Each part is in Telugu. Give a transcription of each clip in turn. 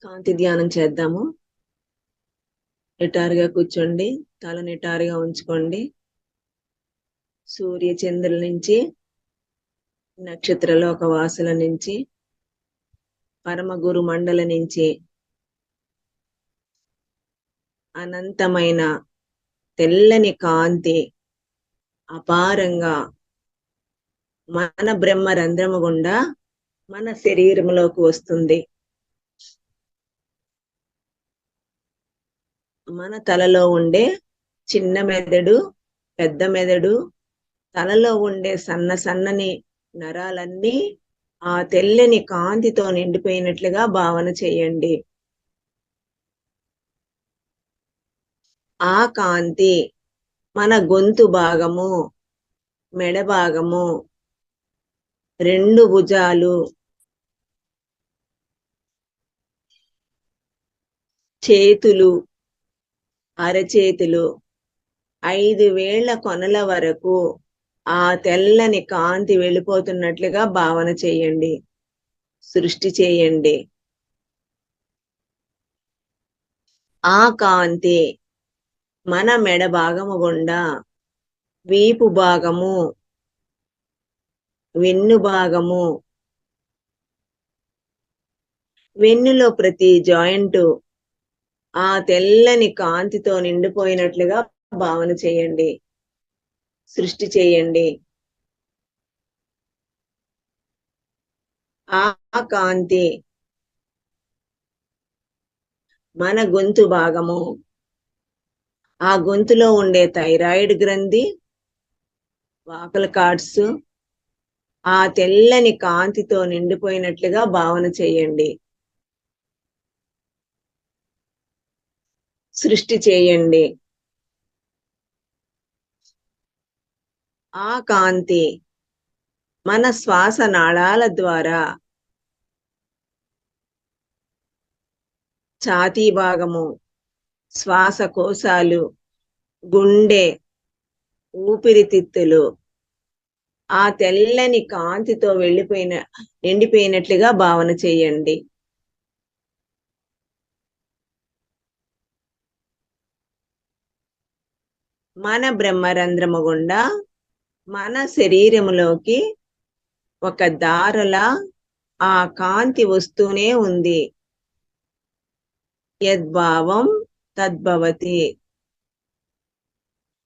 కాంతి ధ్యానం చేద్దాము. నిటారుగా కూర్చోండి, తల నిటారుగా ఉంచుకోండి. సూర్య చంద్రుల నుంచి, నక్షత్రలోక వాసుల నుంచి, పరమ గురు మండల నుంచి అనంతమైన తెల్లని కాంతి అపారంగా మన బ్రహ్మ రంధ్రము గుండా మన శరీరంలోకి వస్తుంది. మన తలలో ఉండే చిన్న మెదడు, పెద్ద మెదడు, తలలో ఉండే సన్నని నరాలన్నీ ఆ తెల్లని కాంతితో నిండిపోయినట్లుగా భావన చేయండి. ఆ కాంతి మన గొంతు భాగము, మెడ భాగము, రెండు భుజాలు, చేతులు, అరచేతులు, 5 వేళ్ల కొనల వరకు ఆ తెల్లని కాంతి వెళ్ళిపోతున్నట్లుగా భావన చేయండి, సృష్టి చేయండి. ఆ కాంతి మన మెడ భాగము గుండా వీపు భాగము, వెన్ను భాగము, వెన్నులో ప్రతి జాయింట్ ఆ తెల్లని కాంతితో నిండిపోయినట్లుగా భావన చేయండి, సృష్టి చేయండి. ఆ కాంతి మన గొంతు భాగము, ఆ గొంతులో ఉండే థైరాయిడ్ గ్రంథి, వాకల్ కార్డ్స్ ఆ తెల్లని కాంతితో నిండిపోయినట్లుగా భావన చేయండి, సృష్టి చేయండి. ఆ కాంతి మన శ్వాస నాళాల ద్వారా ఛాతీ భాగము, శ్వాసకోశాలు, గుండె, ఊపిరితిత్తులు ఆ తెల్లని కాంతితో నిండిపోయినట్లుగా భావన చేయండి. మన బ్రహ్మరంధ్రము గుండా మన శరీరములోకి ఒక దారలా ఆ కాంతి వస్తూనే ఉంది. యద్భావం తద్భవతి.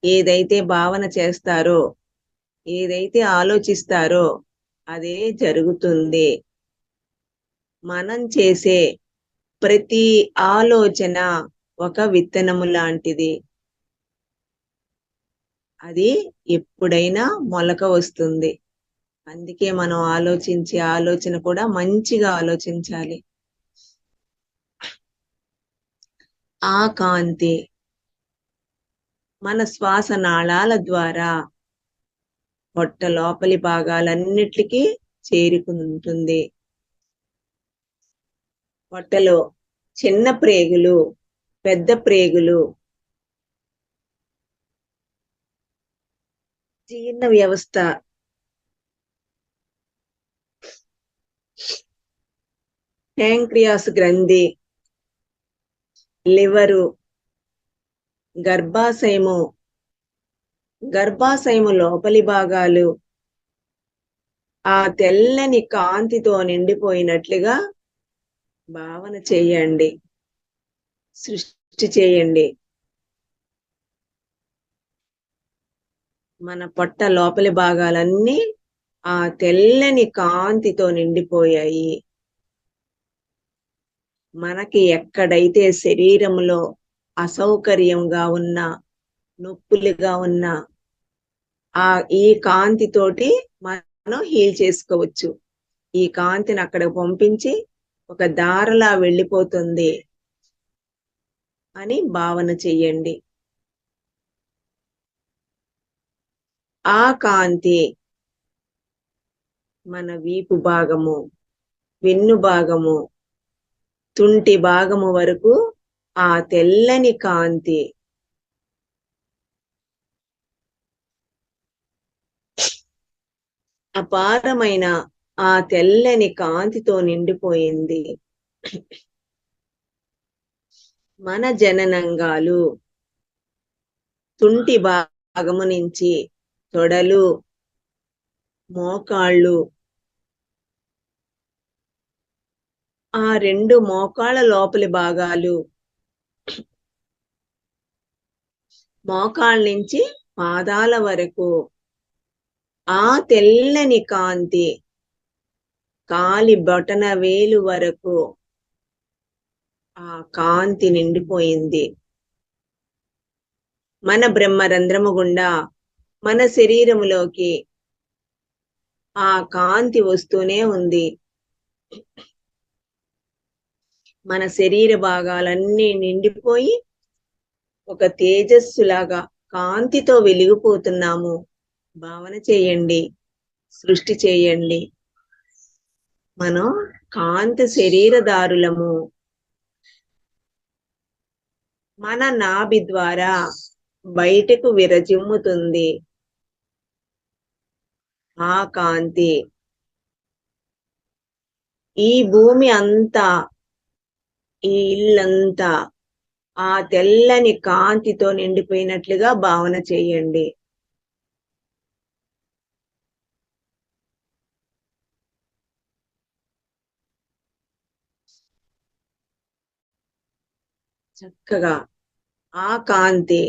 ఏదైతే భావన చేస్తారో, ఏదైతే ఆలోచిస్తారో అదే జరుగుతుంది. మనం చేసే ప్రతి ఆలోచన ఒక విత్తనము లాంటిది. అది ఎప్పుడైనా మొలక వస్తుంది. అందుకే మనం ఆలోచించే ఆలోచన కూడా మంచిగా ఆలోచించాలి. ఆ కాంతి మన శ్వాస నాళాల ద్వారా పొట్ట లోపలి భాగాలన్నిటికీ చేరుకుంటుంది. పొట్టలో చిన్న ప్రేగులు, పెద్ద ప్రేగులు, జీర్ణ వ్యవస్థ, ప్యాంక్రియాస్ గ్రంథి, లివరు, గర్భాశయము, గర్భాశయము లోపలి భాగాలు ఆ తెల్లని కాంతితో నిండిపోయినట్లుగా భావన చేయండి, సృష్టి చేయండి. మన పొట్ట లోపలి భాగాలన్నీ ఆ తెల్లని కాంతితో నిండిపోయాయి. మనకి ఎక్కడైతే శరీరంలో అసౌకర్యంగా ఉన్నా, నొప్పులుగా ఉన్నా ఈ కాంతితోటి మనం హీల్ చేసుకోవచ్చు. ఈ కాంతిని అక్కడికి పంపించి ఒక దారలా వెళ్ళిపోతుంది అని భావన చెయ్యండి. ఆ కాంతి మన వీపు భాగము, వెన్ను భాగము, తుంటి భాగము వరకు ఆ తెల్లని కాంతి అపారమైన ఆ తెల్లని కాంతితో నిండిపోయింది. మన జననంగాలు తుంటి భాగము నుంచి తొడలు, మోకాళ్ళు, ఆ రెండు మోకాళ్ళ లోపలి భాగాలు, మోకాళ్ళ నుంచి పాదాల వరకు ఆ తెల్లని కాంతి కాలి బొటన వేలు వరకు ఆ కాంతి నిండిపోయింది. మన బ్రహ్మరంధ్రము గుండా మన శరీరములోకి ఆ కాంతి వస్తూనే ఉంది. మన శరీర భాగాలన్నీ నిండిపోయి ఒక తేజస్సులాగా కాంతితో వెలిగిపోతున్నాము. భావన చేయండి, సృష్టి చేయండి. మనం కాంతి శరీరదారులము. మన నాభి ద్వారా బయటకు విరజిమ్ముతుంది ఆ కాంతి. ఈ భూమి అంతా, ఈ ఇల్లంతా ఆ తెల్లని కాంతితో నిండిపోయినట్లుగా భావన చేయండి. చక్కగా ఆ కాంతి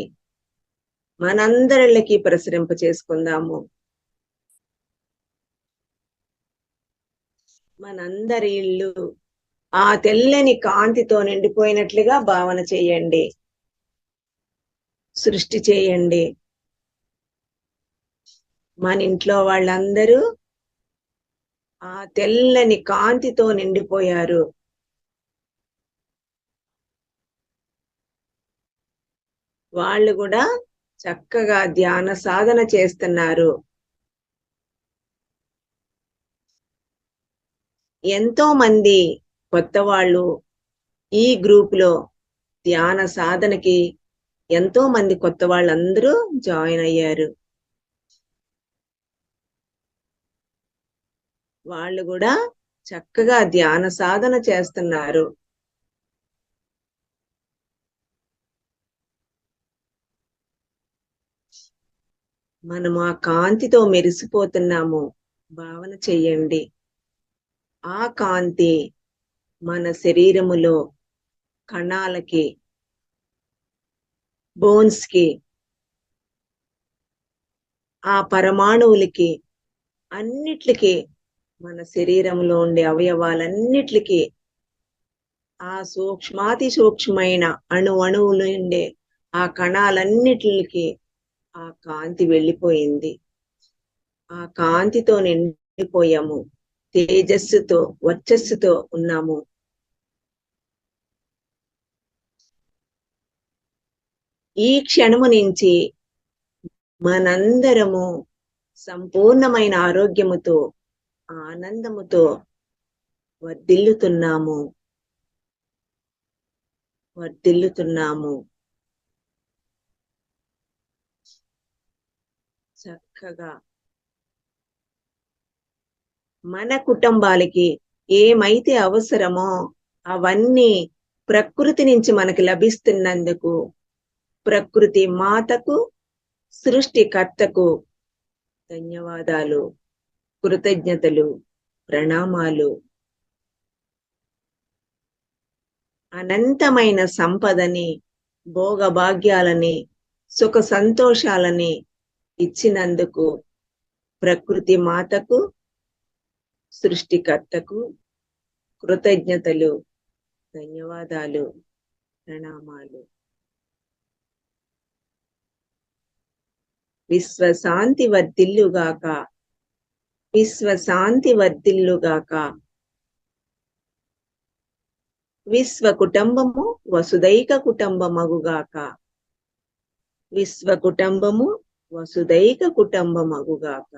మనందరిళ్ళకి ప్రసరింప చేసుకుందాము. మనందరి ఇల్లు ఆ తెల్లని కాంతితో నిండిపోయినట్లుగా భావన చేయండి, సృష్టి చేయండి. మన ఇంట్లో వాళ్ళందరూ ఆ తెల్లని కాంతితో నిండిపోయారు. వాళ్ళు కూడా చక్కగా ధ్యాన సాధన చేస్తున్నారు. ఎంతో మంది కొత్త వాళ్ళు ఈ గ్రూప్ లో ధ్యాన సాధనకి ఎంతో మంది కొత్త వాళ్ళందరూ జాయిన్ అయ్యారు. వాళ్ళు కూడా చక్కగా ధ్యాన సాధన చేస్తున్నారు. మనం ఆ కాంతితో మెరిసిపోతున్నాము. భావన చెయ్యండి. ఆ కాంతి మన శరీరములో కణాలకి, బోన్స్ కి, ఆ పరమాణువులకి, అన్నిట్లకి, మన శరీరంలో ఉండే అవయవాలన్నిట్లకి, ఆ సూక్ష్మాతి సూక్ష్మమైన అణువులు ఉండే ఆ కణాలన్నిటికి ఆ కాంతి వెళ్ళిపోయింది. ఆ కాంతితో నిండిపోయాము. తేజస్సుతో, వర్చస్సుతో ఉన్నాము. ఈ క్షణము నుంచి మనందరము సంపూర్ణమైన ఆరోగ్యముతో, ఆనందముతో వర్ధిల్లుతున్నాము. చక్కగా మన కుటుంబాలకి ఏమైతే అవసరమో అవన్నీ ప్రకృతి నుంచి మనకి లభిస్తున్నందుకు ప్రకృతి మాతకు, సృష్టికర్తకు ధన్యవాదాలు, కృతజ్ఞతలు, ప్రణామాలు. అనంతమైన సంపదని, భోగభాగ్యాలని, సుఖ సంతోషాలని ఇచ్చినందుకు ప్రకృతి మాతకు, సృష్టికర్తకు కృతజ్ఞతలు, ధన్యవాదాలు, ప్రణామాలు. విశ్వశాంతి వర్ధిల్లుగాక, విశ్వశాంతి వర్ధిల్లుగాక. విశ్వ కుటుంబము వసుదైక కుటుంబమగుగాక, విశ్వ కుటుంబము వసుదైక కుటుంబమగుగాక.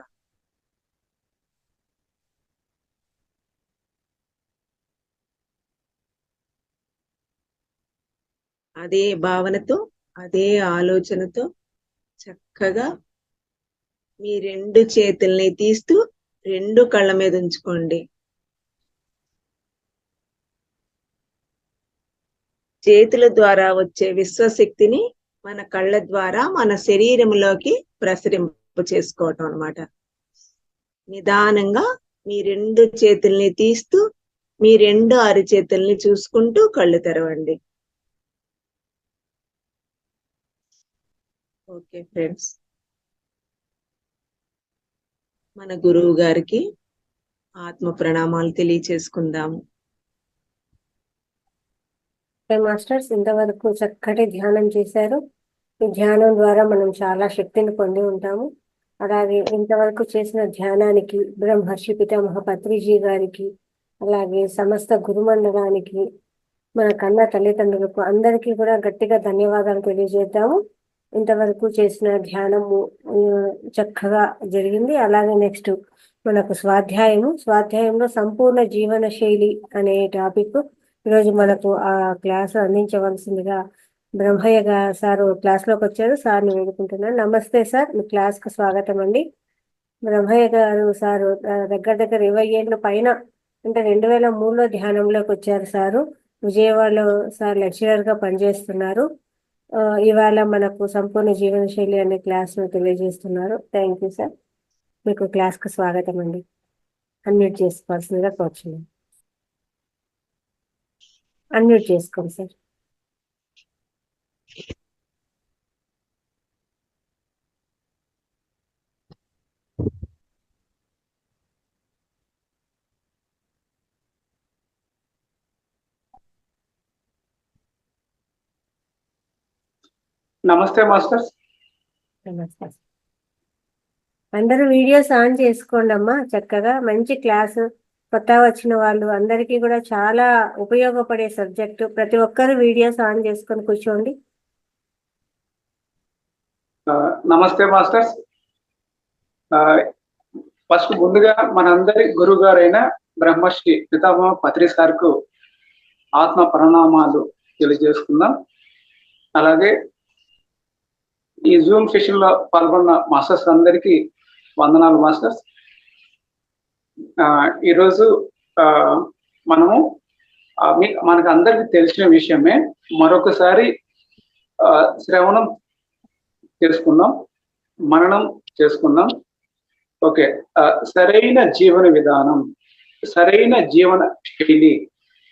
అదే భావనతో, అదే ఆలోచనతో చక్కగా మీ రెండు చేతుల్ని తీస్తూ రెండు కళ్ళ మీద ఉంచుకోండి. చేతుల ద్వారా వచ్చే విశ్వశక్తిని మన కళ్ళ ద్వారా మన శరీరంలోకి ప్రసరింప చేసుకోవటం అన్నమాట. నిదానంగా మీ 2 చేతుల్ని తీస్తూ మీ 2 అరిచేతుల్ని చూసుకుంటూ కళ్ళు తెరవండి. ఓకే ఫ్రెండ్స్, మన గురువు గారికి ఆత్మ ప్రణామాలు తెలియచేసుకుందాము. మాస్టర్స్ ఇంతవరకు చక్కటి ధ్యానం చేశారు. ఈ ధ్యానం ద్వారా మనం చాలా శక్తిని పొంది ఉంటాము. అలాగే ఇంతవరకు చేసిన ధ్యానానికి బ్రహ్మర్షి పితామహ పత్రిజీ గారికి, అలాగే సమస్త గురుమండలానికి, మన కన్న తల్లిదండ్రులకు అందరికీ కూడా గట్టిగా ధన్యవాదాలు తెలియజేద్దాము. ఇంతవరకు చేసిన ధ్యానము చక్కగా జరిగింది. అలాగే నెక్స్ట్ మనకు స్వాధ్యాయంలో సంపూర్ణ జీవన శైలి అనే టాపిక్ ఈరోజు మనకు ఆ క్లాస్ అందించవలసిందిగా బ్రహ్మయ్య సారు క్లాస్ లోకి వచ్చారు. సార్ని వేడుకుంటున్నాను. నమస్తే సార్, మీ క్లాస్ కు స్వాగతం అండి. బ్రహ్మయ్య గారు సారు దగ్గర 20 ఏళ్ళ పైన, అంటే 2003లో ధ్యానంలోకి వచ్చారు సారు. విజయవాడలో సార్ లెక్చరర్ గా పనిచేస్తున్నారు. ఇవాళ మనకు సంపూర్ణ జీవన శైలి అనే క్లాస్ ను తెలియజేస్తున్నారు. Thank you sir. మీకు క్లాస్ కు స్వాగతం అండి. అన్మ్యూట్ చేసుకోవాల్సిందిగా కోరుచున్నాను. అన్మ్యూట్ చేసుకోండి సార్. నమస్తే మాస్టర్స్. నమస్తే. అందరూ వీడియోస్ ఆన్ చేసుకోండి అమ్మా. చక్కగా మంచి క్లాసు. కొత్త వచ్చిన వాళ్ళు అందరికీ కూడా చాలా ఉపయోగపడే సబ్జెక్టు. ప్రతి ఒక్కరు వీడియోస్ ఆన్ చేసుకొని కూర్చోండి. నమస్తే మాస్టర్స్. ఫస్ట్ ముందుగా మనందరి గురువు గారైన బ్రహ్మశ్రీ పితామహ పత్రి సార్కు ఆత్మ ప్రణామాలు తెలియజేసుకుందాం. అలాగే ఈ జూమ్ సెషన్ లో పాల్గొన్న మాస్టర్స్ అందరికీ వందనాలు మాస్టర్స్. ఈరోజు మనము మనకు అందరికి తెలిసిన విషయమే మరొకసారి శ్రవణం చేసుకుందాం, మననం చేసుకుందాం. ఓకే, సరైన జీవన విధానం, సరైన జీవన శైలి,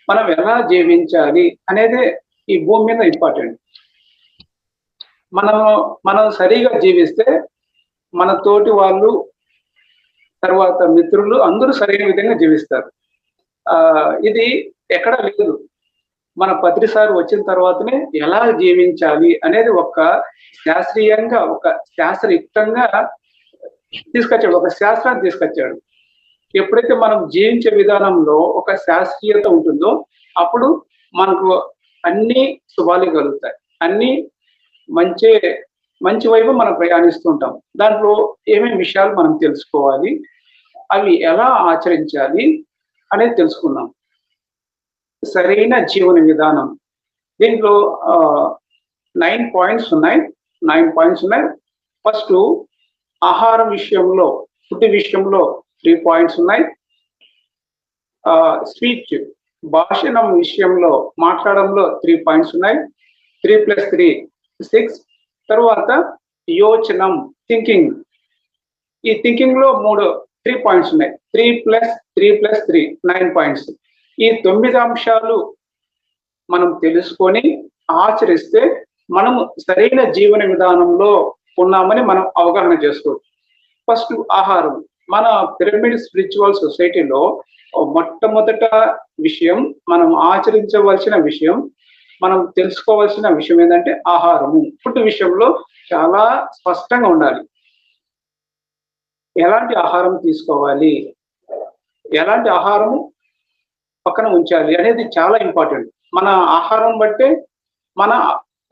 మనం ఎలా జీవించాలి అనేది ఈ భూమి మీద ఇంపార్టెంట్. మనం సరిగా జీవిస్తే మన తోటి వాళ్ళు, తర్వాత మిత్రులు అందరూ సరైన విధంగా జీవిస్తారు. ఇది ఎక్కడ లేదు. మన పత్రి సార్ వచ్చిన తర్వాతనే ఎలా జీవించాలి అనేది ఒక శాస్త్రీయంగా, ఒక శాస్త్రయుక్తంగా తీసుకొచ్చాడు, ఒక శాస్త్రాన్ని తీసుకొచ్చాడు. ఎప్పుడైతే మనం జీవించే విధానంలో ఒక శాస్త్రీయత ఉంటుందో అప్పుడు మనకు అన్ని శుభాలు కలుగుతాయి, అన్ని మంచి వైపు మనం ప్రయాణిస్తుంటాం. దాంట్లో ఏమేమి విషయాలు మనం తెలుసుకోవాలి, అవి ఎలా ఆచరించాలి అనేది తెలుసుకుందాం. సరైన జీవన విధానం, దీంట్లో 9 పాయింట్స్ ఉన్నాయి. ఫస్ట్ ఆహారం విషయంలో, ఫుడ్ విషయంలో 3 పాయింట్స్ ఉన్నాయి. స్పీచ్, భాషణం విషయంలో, మాట్లాడంలో 3 పాయింట్స్ ఉన్నాయి. 3+3 6. తర్వాత యోచనం, థింకింగ్. ఈ థింకింగ్ లో 3 పాయింట్స్ ఉన్నాయి. 3+3+3 9 పాయింట్స్. ఈ 9 అంశాలు మనం తెలుసుకొని ఆచరిస్తే మనము సరైన జీవన విధానంలో ఉన్నామని మనం అవగాహన చేసుకోవచ్చు. ఫస్ట్ ఆహారం. మన పిరమిడ్ స్పిరిచువల్ సొసైటీలో మొట్టమొదట విషయం, మనం ఆచరించవలసిన విషయం, మనం తెలుసుకోవాల్సిన విషయం ఏంటంటే ఆహారము. ఫుడ్ విషయంలో చాలా స్పష్టంగా ఉండాలి. ఎలాంటి ఆహారం తీసుకోవాలి, ఎలాంటి ఆహారము పక్కన ఉంచాలి అనేది చాలా ఇంపార్టెంట్. మన ఆహారం బట్టే మన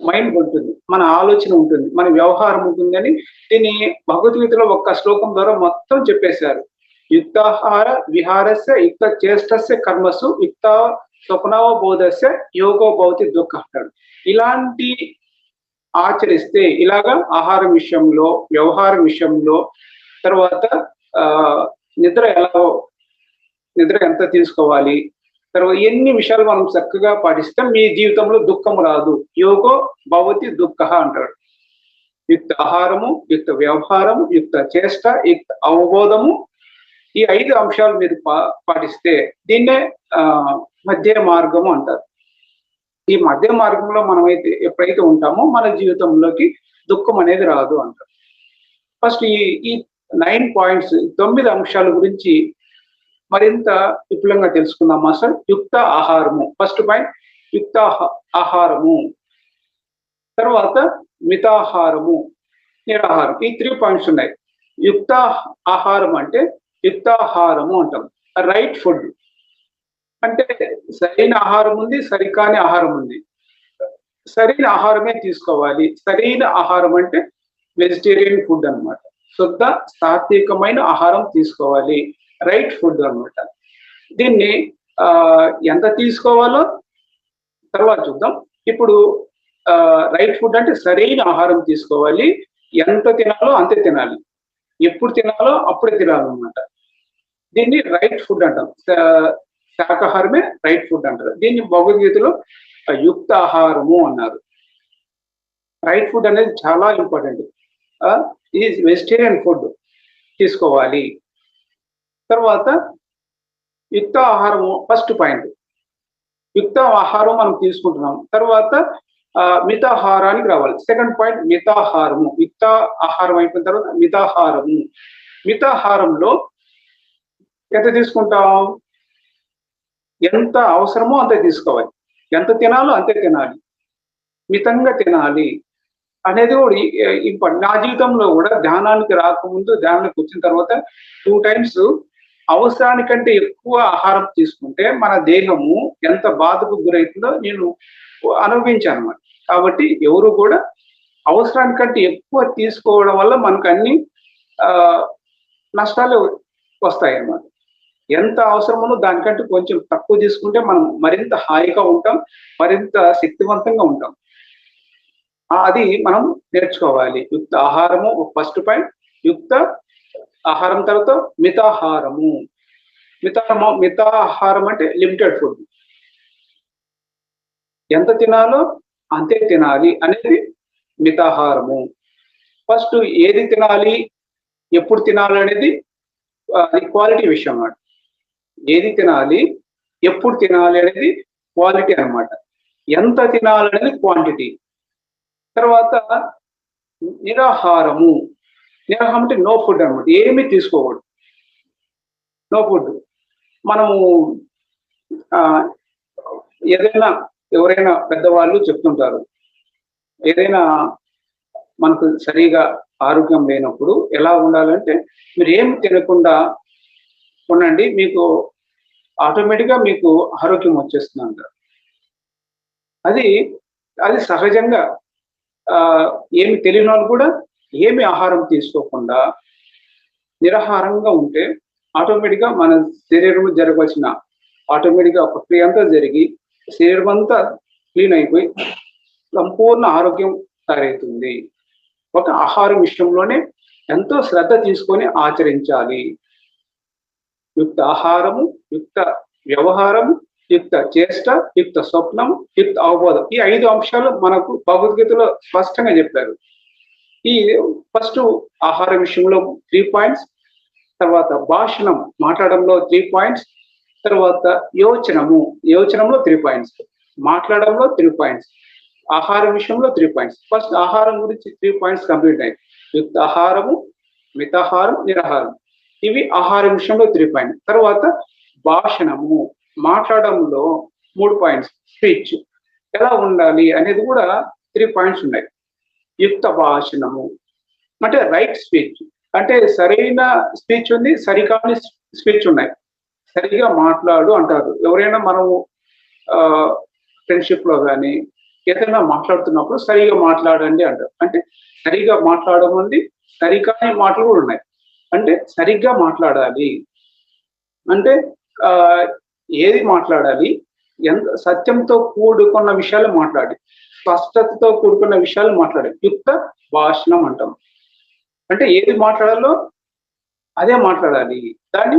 మైండ్ ఉంటుంది, మన ఆలోచన ఉంటుంది, మన వ్యవహారం ఉంటుందని దీన్ని భగవద్గీతలో ఒక్క శ్లోకం ద్వారా మొత్తం చెప్పేశారు. యుక్తాహార విహారస్య యుక్త చేష్టస్య కర్మసు యుక్త స్వప్నవబోధస్య యోగో భవతి దుఃఖ అంటాడు. ఇలాంటి ఆచరిస్తే, ఇలాగా ఆహారం విషయంలో, వ్యవహారం విషయంలో, తర్వాత నిద్ర ఎంత తీసుకోవాలి, తర్వాత ఎన్ని విషయాలు మనం చక్కగా పాటిస్తే మీ జీవితంలో దుఃఖం రాదు. యోగో భవతి దుఃఖ అంటాడు. యుక్త ఆహారము, యుక్త వ్యవహారం, యుక్త చేష్ట, యుక్త అవబోధము, ఈ 5 అంశాలు మీరు పాటిస్తే దీన్నే మధ్య మార్గము అంటారు. ఈ మధ్య మార్గంలో మనమైతే ఎప్పుడైతే ఉంటామో మన జీవితంలోకి దుఃఖం అనేది రాదు అంటారు. ఫస్ట్ ఈ 9 పాయింట్స్, 9 అంశాల గురించి మరింత విపులంగా తెలుసుకుందాం మాస్టర్. యుక్త ఆహారము, ఫస్ట్ పాయింట్ యుక్త ఆహారము. తర్వాత మితాహారము, నిరాహారం. ఈ 3 పాయింట్స్ ఉన్నాయి. యుక్త ఆహారం అంటే యుక్తాహారము అంటాం. రైట్ ఫుడ్ అంటే సరైన ఆహారం ఉంది, సరికాని ఆహారం ఉంది. సరైన ఆహారమే తీసుకోవాలి. సరైన ఆహారం అంటే వెజిటేరియన్ ఫుడ్ అన్నమాట. శుద్ధ సాత్వికమైన ఆహారం తీసుకోవాలి. రైట్ ఫుడ్ అన్నమాట. దీన్ని ఎంత తీసుకోవాలో తర్వాత చూద్దాం. ఇప్పుడు రైట్ ఫుడ్ అంటే సరైన ఆహారం తీసుకోవాలి. ఎంత తినాలో అంతే తినాలి. ఎప్పుడు తినాలో అప్పుడే తినాలన్నమాట. దీన్ని రైట్ ఫుడ్ అంటాం. శాకాహారమే రైట్ ఫుడ్ అంటారు. దీన్ని భగవద్గీతలో యుక్త ఆహారము అన్నారు. రైట్ ఫుడ్ అనేది చాలా ఇంపార్టెంట్. ఇది వెజిటేరియన్ ఫుడ్ తీసుకోవాలి. తర్వాత యుక్త ఆహారము ఫస్ట్ పాయింట్. యుక్త ఆహారం మనం తీసుకుంటున్నాం. తర్వాత మితాహారానికి రావాలి. సెకండ్ పాయింట్ మితాహారము. యుక్త ఆహారం అయిపోయిన తర్వాత మితాహారము. మితాహారంలో ఎంత తీసుకుంటాం? ఎంత అవసరమో అంతే తీసుకోవాలి. ఎంత తినాలో అంతే తినాలి. మితంగా తినాలి అనేది కూడా ఇంపార్టెంట్. నా జీవితంలో కూడా ధ్యానానికి రాకముందు, ధ్యానానికి వచ్చిన తర్వాత 2 times అవసరానికంటే ఎక్కువ ఆహారం తీసుకుంటే మన దేహము ఎంత బాధకు గురవుతుందో నేను అనుభవించాను అన్నమాట. కాబట్టి ఎవరు కూడా అవసరానికంటే ఎక్కువ తీసుకోవడం వల్ల మనకు అన్ని నష్టాలు వస్తాయి అన్నమాట. ఎంత అవసరమో దానికంటే కొంచెం తక్కువ తీసుకుంటే మనం మరింత హాయిగా ఉంటాం, మరింత శక్తివంతంగా ఉంటాం. అది మనం నేర్చుకోవాలి. యుక్త ఆహారము ఫస్ట్ పాయింట్. యుక్త ఆహారం తర్వాత మితాహారము. మితాహారం అంటే లిమిటెడ్ ఫుడ్. ఎంత తినాలో అంతే తినాలి అనేది మితాహారము. ఫస్ట్ ఏది తినాలి, ఎప్పుడు తినాలి అనేది అది క్వాలిటీ విషయం అన్నమాట. ఏది తినాలి, ఎప్పుడు తినాలి అనేది క్వాలిటీ అన్నమాట. ఎంత తినాలి అనేది క్వాంటిటీ. తర్వాత నిరాహారము. నిరాహారం అంటే నో ఫుడ్ అన్నమాట. ఏమీ తీసుకోకూడదు. No food. మనము ఏదైనా ఎవరైనా పెద్దవాళ్ళు చెప్తుంటారు, ఏదైనా మనకు సరిగా ఆరోగ్యం లేనప్పుడు ఎలా ఉండాలంటే మీరు ఏం తినకుండా ఉండండి, మీకు ఆటోమేటిక్గా మీకు ఆరోగ్యం వచ్చేస్తుంది అంటారు. అది సహజంగా ఏమి తెలియని వాళ్ళు కూడా ఏమి ఆహారం తీసుకోకుండా నిరాహారంగా ఉంటే ఆటోమేటిక్గా మన శరీరంలో జరగవలసిన ఆటోమేటిక్గా ప్రక్రియ అంతా జరిగి శరీరం అంతా క్లీన్ అయిపోయి సంపూర్ణ ఆరోగ్యం తయారవుతుంది. ఒక ఆహారం విషయంలోనే ఎంతో శ్రద్ధ తీసుకొని ఆచరించాలి. యుక్త ఆహారము, యుక్త వ్యవహారము, యుక్త చేష్ట, యుక్త స్వప్నం, యుక్త అవబోధం. ఈ 5 అంశాలు మనకు భగవద్గీతలో స్పష్టంగా చెప్పారు. ఈ ఫస్ట్ ఆహార విషయంలో 3 పాయింట్స్, తర్వాత భాషణం మాట్లాడంలో 3 పాయింట్స్, తర్వాత యోచనంలో 3 పాయింట్స్, మాట్లాడంలో 3 పాయింట్స్, ఆహార విషయంలో 3 పాయింట్స్. ఫస్ట్ ఆహారం గురించి 3 పాయింట్స్ కంప్లీట్ అయ్యాయి. యుక్త ఆహారము, మితాహారం, నిరాహారం. ఇవి ఆహార విషయంలో 3 పాయింట్స్. తర్వాత భాషణము మాట్లాడంలో 3 పాయింట్స్. స్పీచ్ ఎలా ఉండాలి అనేది కూడా 3 పాయింట్స్ ఉన్నాయి. యుక్త భాషణము అంటే రైట్ స్పీచ్, అంటే సరైన స్పీచ్ ఉంది, సరికాని స్పీచ్ ఉన్నాయి. సరిగా మాట్లాడు అంటారు. ఎవరైనా మనము ఫ్రెండ్షిప్ లో కానీ ఏదైనా మాట్లాడుతున్నప్పుడు సరిగా మాట్లాడండి అంటారు. అంటే సరిగా మాట్లాడడం ఉంది, సరికాని మాటలు కూడా ఉన్నాయి. అంటే సరిగ్గా మాట్లాడాలి అంటే ఏది మాట్లాడాలి, ఎంత సత్యంతో కూడుకున్న విషయాలు మాట్లాడి, స్పష్టతతో కూడుకున్న విషయాలు మాట్లాడాలి. యుక్త భాషణం అంటాం. అంటే ఏది మాట్లాడాలో అదే మాట్లాడాలి. దాన్ని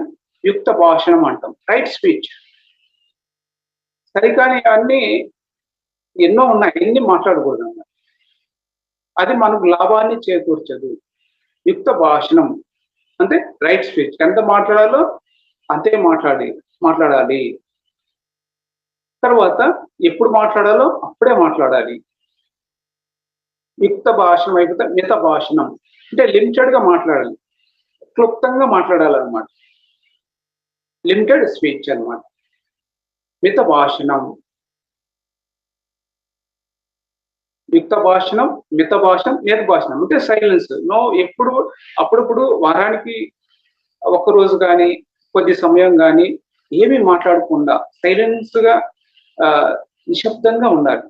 యుక్త భాషణం అంటాం. Right speech. సరికాని అన్ని ఎన్నో ఉన్నాయి, ఎన్ని మాట్లాడకూడదు అన్నమాట. అది మనకు లాభాన్ని చేకూర్చదు. యుక్త భాషణం అంటే రైట్ స్పీచ్, ఎంత మాట్లాడాలో అంతే మాట్లాడాలి. తర్వాత ఎప్పుడు మాట్లాడాలో అప్పుడే మాట్లాడాలి. యుక్త భాషణం అయిపోతే మిత భాషణం అంటే లిమిటెడ్ గా మాట్లాడాలి, క్లుప్తంగా మాట్లాడాలన్నమాట. లిమిటెడ్ స్పీచ్ అన్నమాట. మిత భాషణం, యుక్త భాషణం, మిత భాషణం, నియత భాషణం అంటే సైలెన్స్. నో, ఎప్పుడు అప్పుడప్పుడు వారానికి ఒక్క రోజు కానీ కొద్ది సమయం కానీ ఏమీ మాట్లాడకుండా సైలెన్స్ గా నిశ్శబ్దంగా ఉండాలి.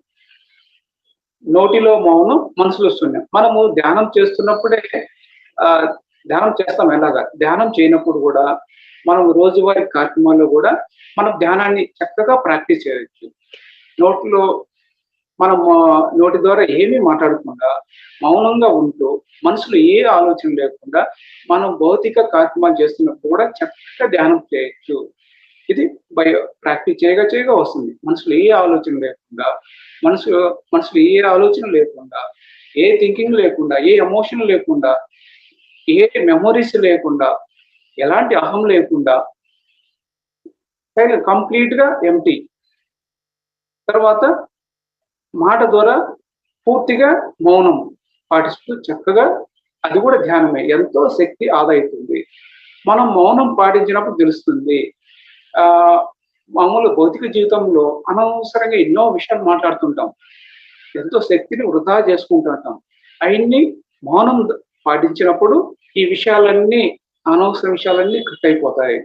నోటిలో మౌనం, మనసులో శూన్యం. మనము ధ్యానం చేస్తున్నప్పుడే ధ్యానం చేస్తాం. ఎలాగా ధ్యానం చేయనప్పుడు కూడా మనం రోజువారీ కార్యక్రమాల్లో కూడా మనం ధ్యానాన్ని చక్కగా ప్రాక్టీస్ చేయవచ్చు. మనం నోటి ద్వారా ఏమీ మాట్లాడకుండా మౌనంగా ఉంటూ మనసులో ఏ ఆలోచన లేకుండా మనం భౌతిక కార్యక్రమాలు చేస్తున్నప్పుడు కూడా చక్కగా ధ్యానం చేయొచ్చు. ఇది ప్రాక్టీస్ చేయగా వస్తుంది. మనసులో ఏ ఆలోచన లేకుండా, మనసులో ఏ ఆలోచన లేకుండా, ఏ థింకింగ్ లేకుండా, ఏ ఎమోషన్ లేకుండా, ఏ మెమొరీస్ లేకుండా, ఎలాంటి అహం లేకుండా కంప్లీట్ గా ఎంటీ. తర్వాత మాట ద్వారా పూర్తిగా మౌనం పాటిస్తూ చక్కగా, అది కూడా ధ్యానమే, ఎంతో శక్తి ఆదా అవుతుంది. మనం మౌనం పాటించినప్పుడు తెలుస్తుంది. మామూలు భౌతిక జీవితంలో అనవసరంగా ఎన్నో విషయాలు మాట్లాడుతుంటాం, ఎంతో శక్తిని వృధా చేసుకుంటుంటాం. అవన్నీ మౌనం పాటించినప్పుడు ఈ విషయాలన్నీ, అనవసర విషయాలన్నీ కట్ అయిపోతాయి,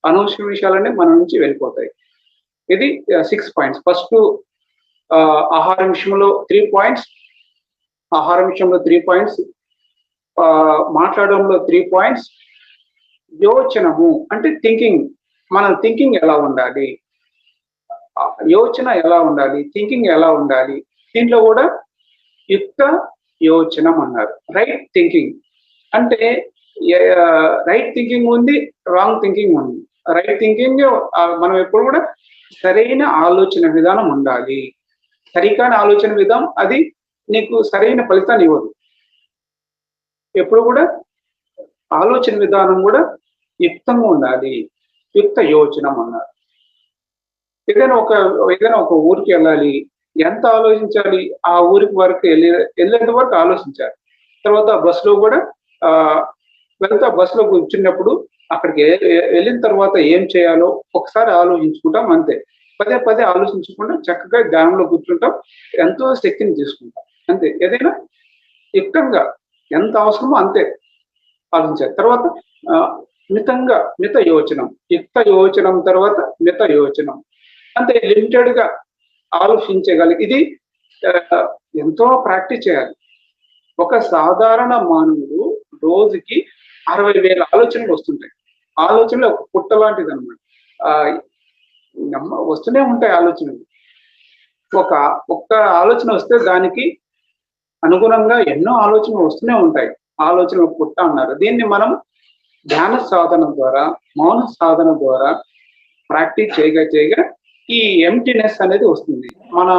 అనవసర విషయాలన్నీ మన నుంచి వెళ్ళిపోతాయి. ఇది 6 పాయింట్స్. ఫస్ట్ ఆహారం విషయంలో 3 పాయింట్స్, ఆహారం విషయంలో 3 పాయింట్స్, మాట్లాడడంలో 3 పాయింట్స్. యోచనము అంటే థింకింగ్, మన థింకింగ్ ఎలా ఉండాలి, యోచన ఎలా ఉండాలి, థింకింగ్ ఎలా ఉండాలి. దీంట్లో కూడా యుక్త యోచనం అన్నారు. రైట్ థింకింగ్ అంటే రైట్ థింకింగ్ ఉంది, రాంగ్ థింకింగ్ ఉంది. రైట్ థింకింగ్ మనం ఎప్పుడు కూడా సరైన ఆలోచన విధానం ఉండాలి. సరికాని ఆలోచన విధానం అది నీకు సరైన ఫలితాన్ని ఇవ్వదు. ఎప్పుడు కూడా ఆలోచన విధానం కూడా యుక్తంగా ఉండాలి. యుక్త యోచనం అన్నారు. ఏదైనా ఒక ఊరికి వెళ్ళాలి, ఎంత ఆలోచించాలి, ఆ ఊరికి వరకు వెళ్ళేంత వరకు ఆలోచించాలి. తర్వాత బస్సులో కూడా బస్సులో కూర్చున్నప్పుడు అక్కడికి వెళ్ళిన తర్వాత ఏం చేయాలో ఒకసారి ఆలోచించుకుంటాం, అంతే. పదే ఆలోచించకుండా చక్కగా ధ్యానంలో కూర్చుంటాం, ఎంతో శక్తిని తీసుకుంటాం, అంతే. ఏదైనా యుక్తంగా ఎంత అవసరమో అంతే ఆలోచించాలి. తర్వాత మిత యోచనం, యుక్త యోచనం తర్వాత మిత యోచనం, అంతే. లిమిటెడ్ గా ఆలోచించగలిగి, ఇది ఎంతో ప్రాక్టీస్ చేయాలి. ఒక సాధారణ మానవుడు రోజుకి 60,000 ఆలోచనలు వస్తుంటాయి. ఆలోచనలు ఒక పుట్ట లాంటిది అనమాట. వస్తూనే ఉంటాయి ఆలోచనలు. ఒక్క ఆలోచన వస్తే దానికి అనుగుణంగా ఎన్నో ఆలోచనలు వస్తూనే ఉంటాయి. ఆలోచనలు పుట్ట అన్నారు. దీన్ని మనం ధ్యాన సాధన ద్వారా, మౌన సాధన ద్వారా ప్రాక్టీస్ చేయగా ఈ ఎంప్టీనెస్ అనేది వస్తుంది. మన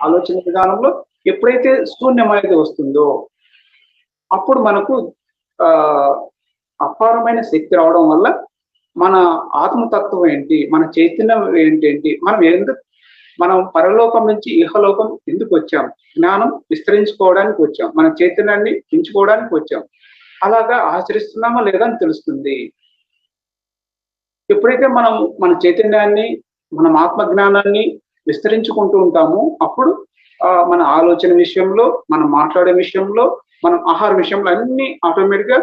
ఆలోచన విధానంలో ఎప్పుడైతే శూన్యం అనేది వస్తుందో అప్పుడు మనకు అపారమైన శక్తి రావడం వల్ల మన ఆత్మతత్వం ఏంటి, మన చైతన్యం ఏంటి, మనం పరలోకం నుంచి ఇహలోకం ఎందుకు వచ్చాం, జ్ఞానం విస్తరించుకోవడానికి వచ్చాం, మన చైతన్యాన్ని పెంచుకోవడానికి వచ్చాం, అలాగా ఆచరిస్తున్నామా లేదా అని తెలుస్తుంది. ఎప్పుడైతే మనం మన చైతన్యాన్ని, మనం ఆత్మజ్ఞానాన్ని విస్తరించుకుంటూ ఉంటామో అప్పుడు మన ఆలోచన విషయంలో, మనం మాట్లాడే విషయంలో, మనం ఆహార విషయంలో అన్ని ఆటోమేటిక్ గా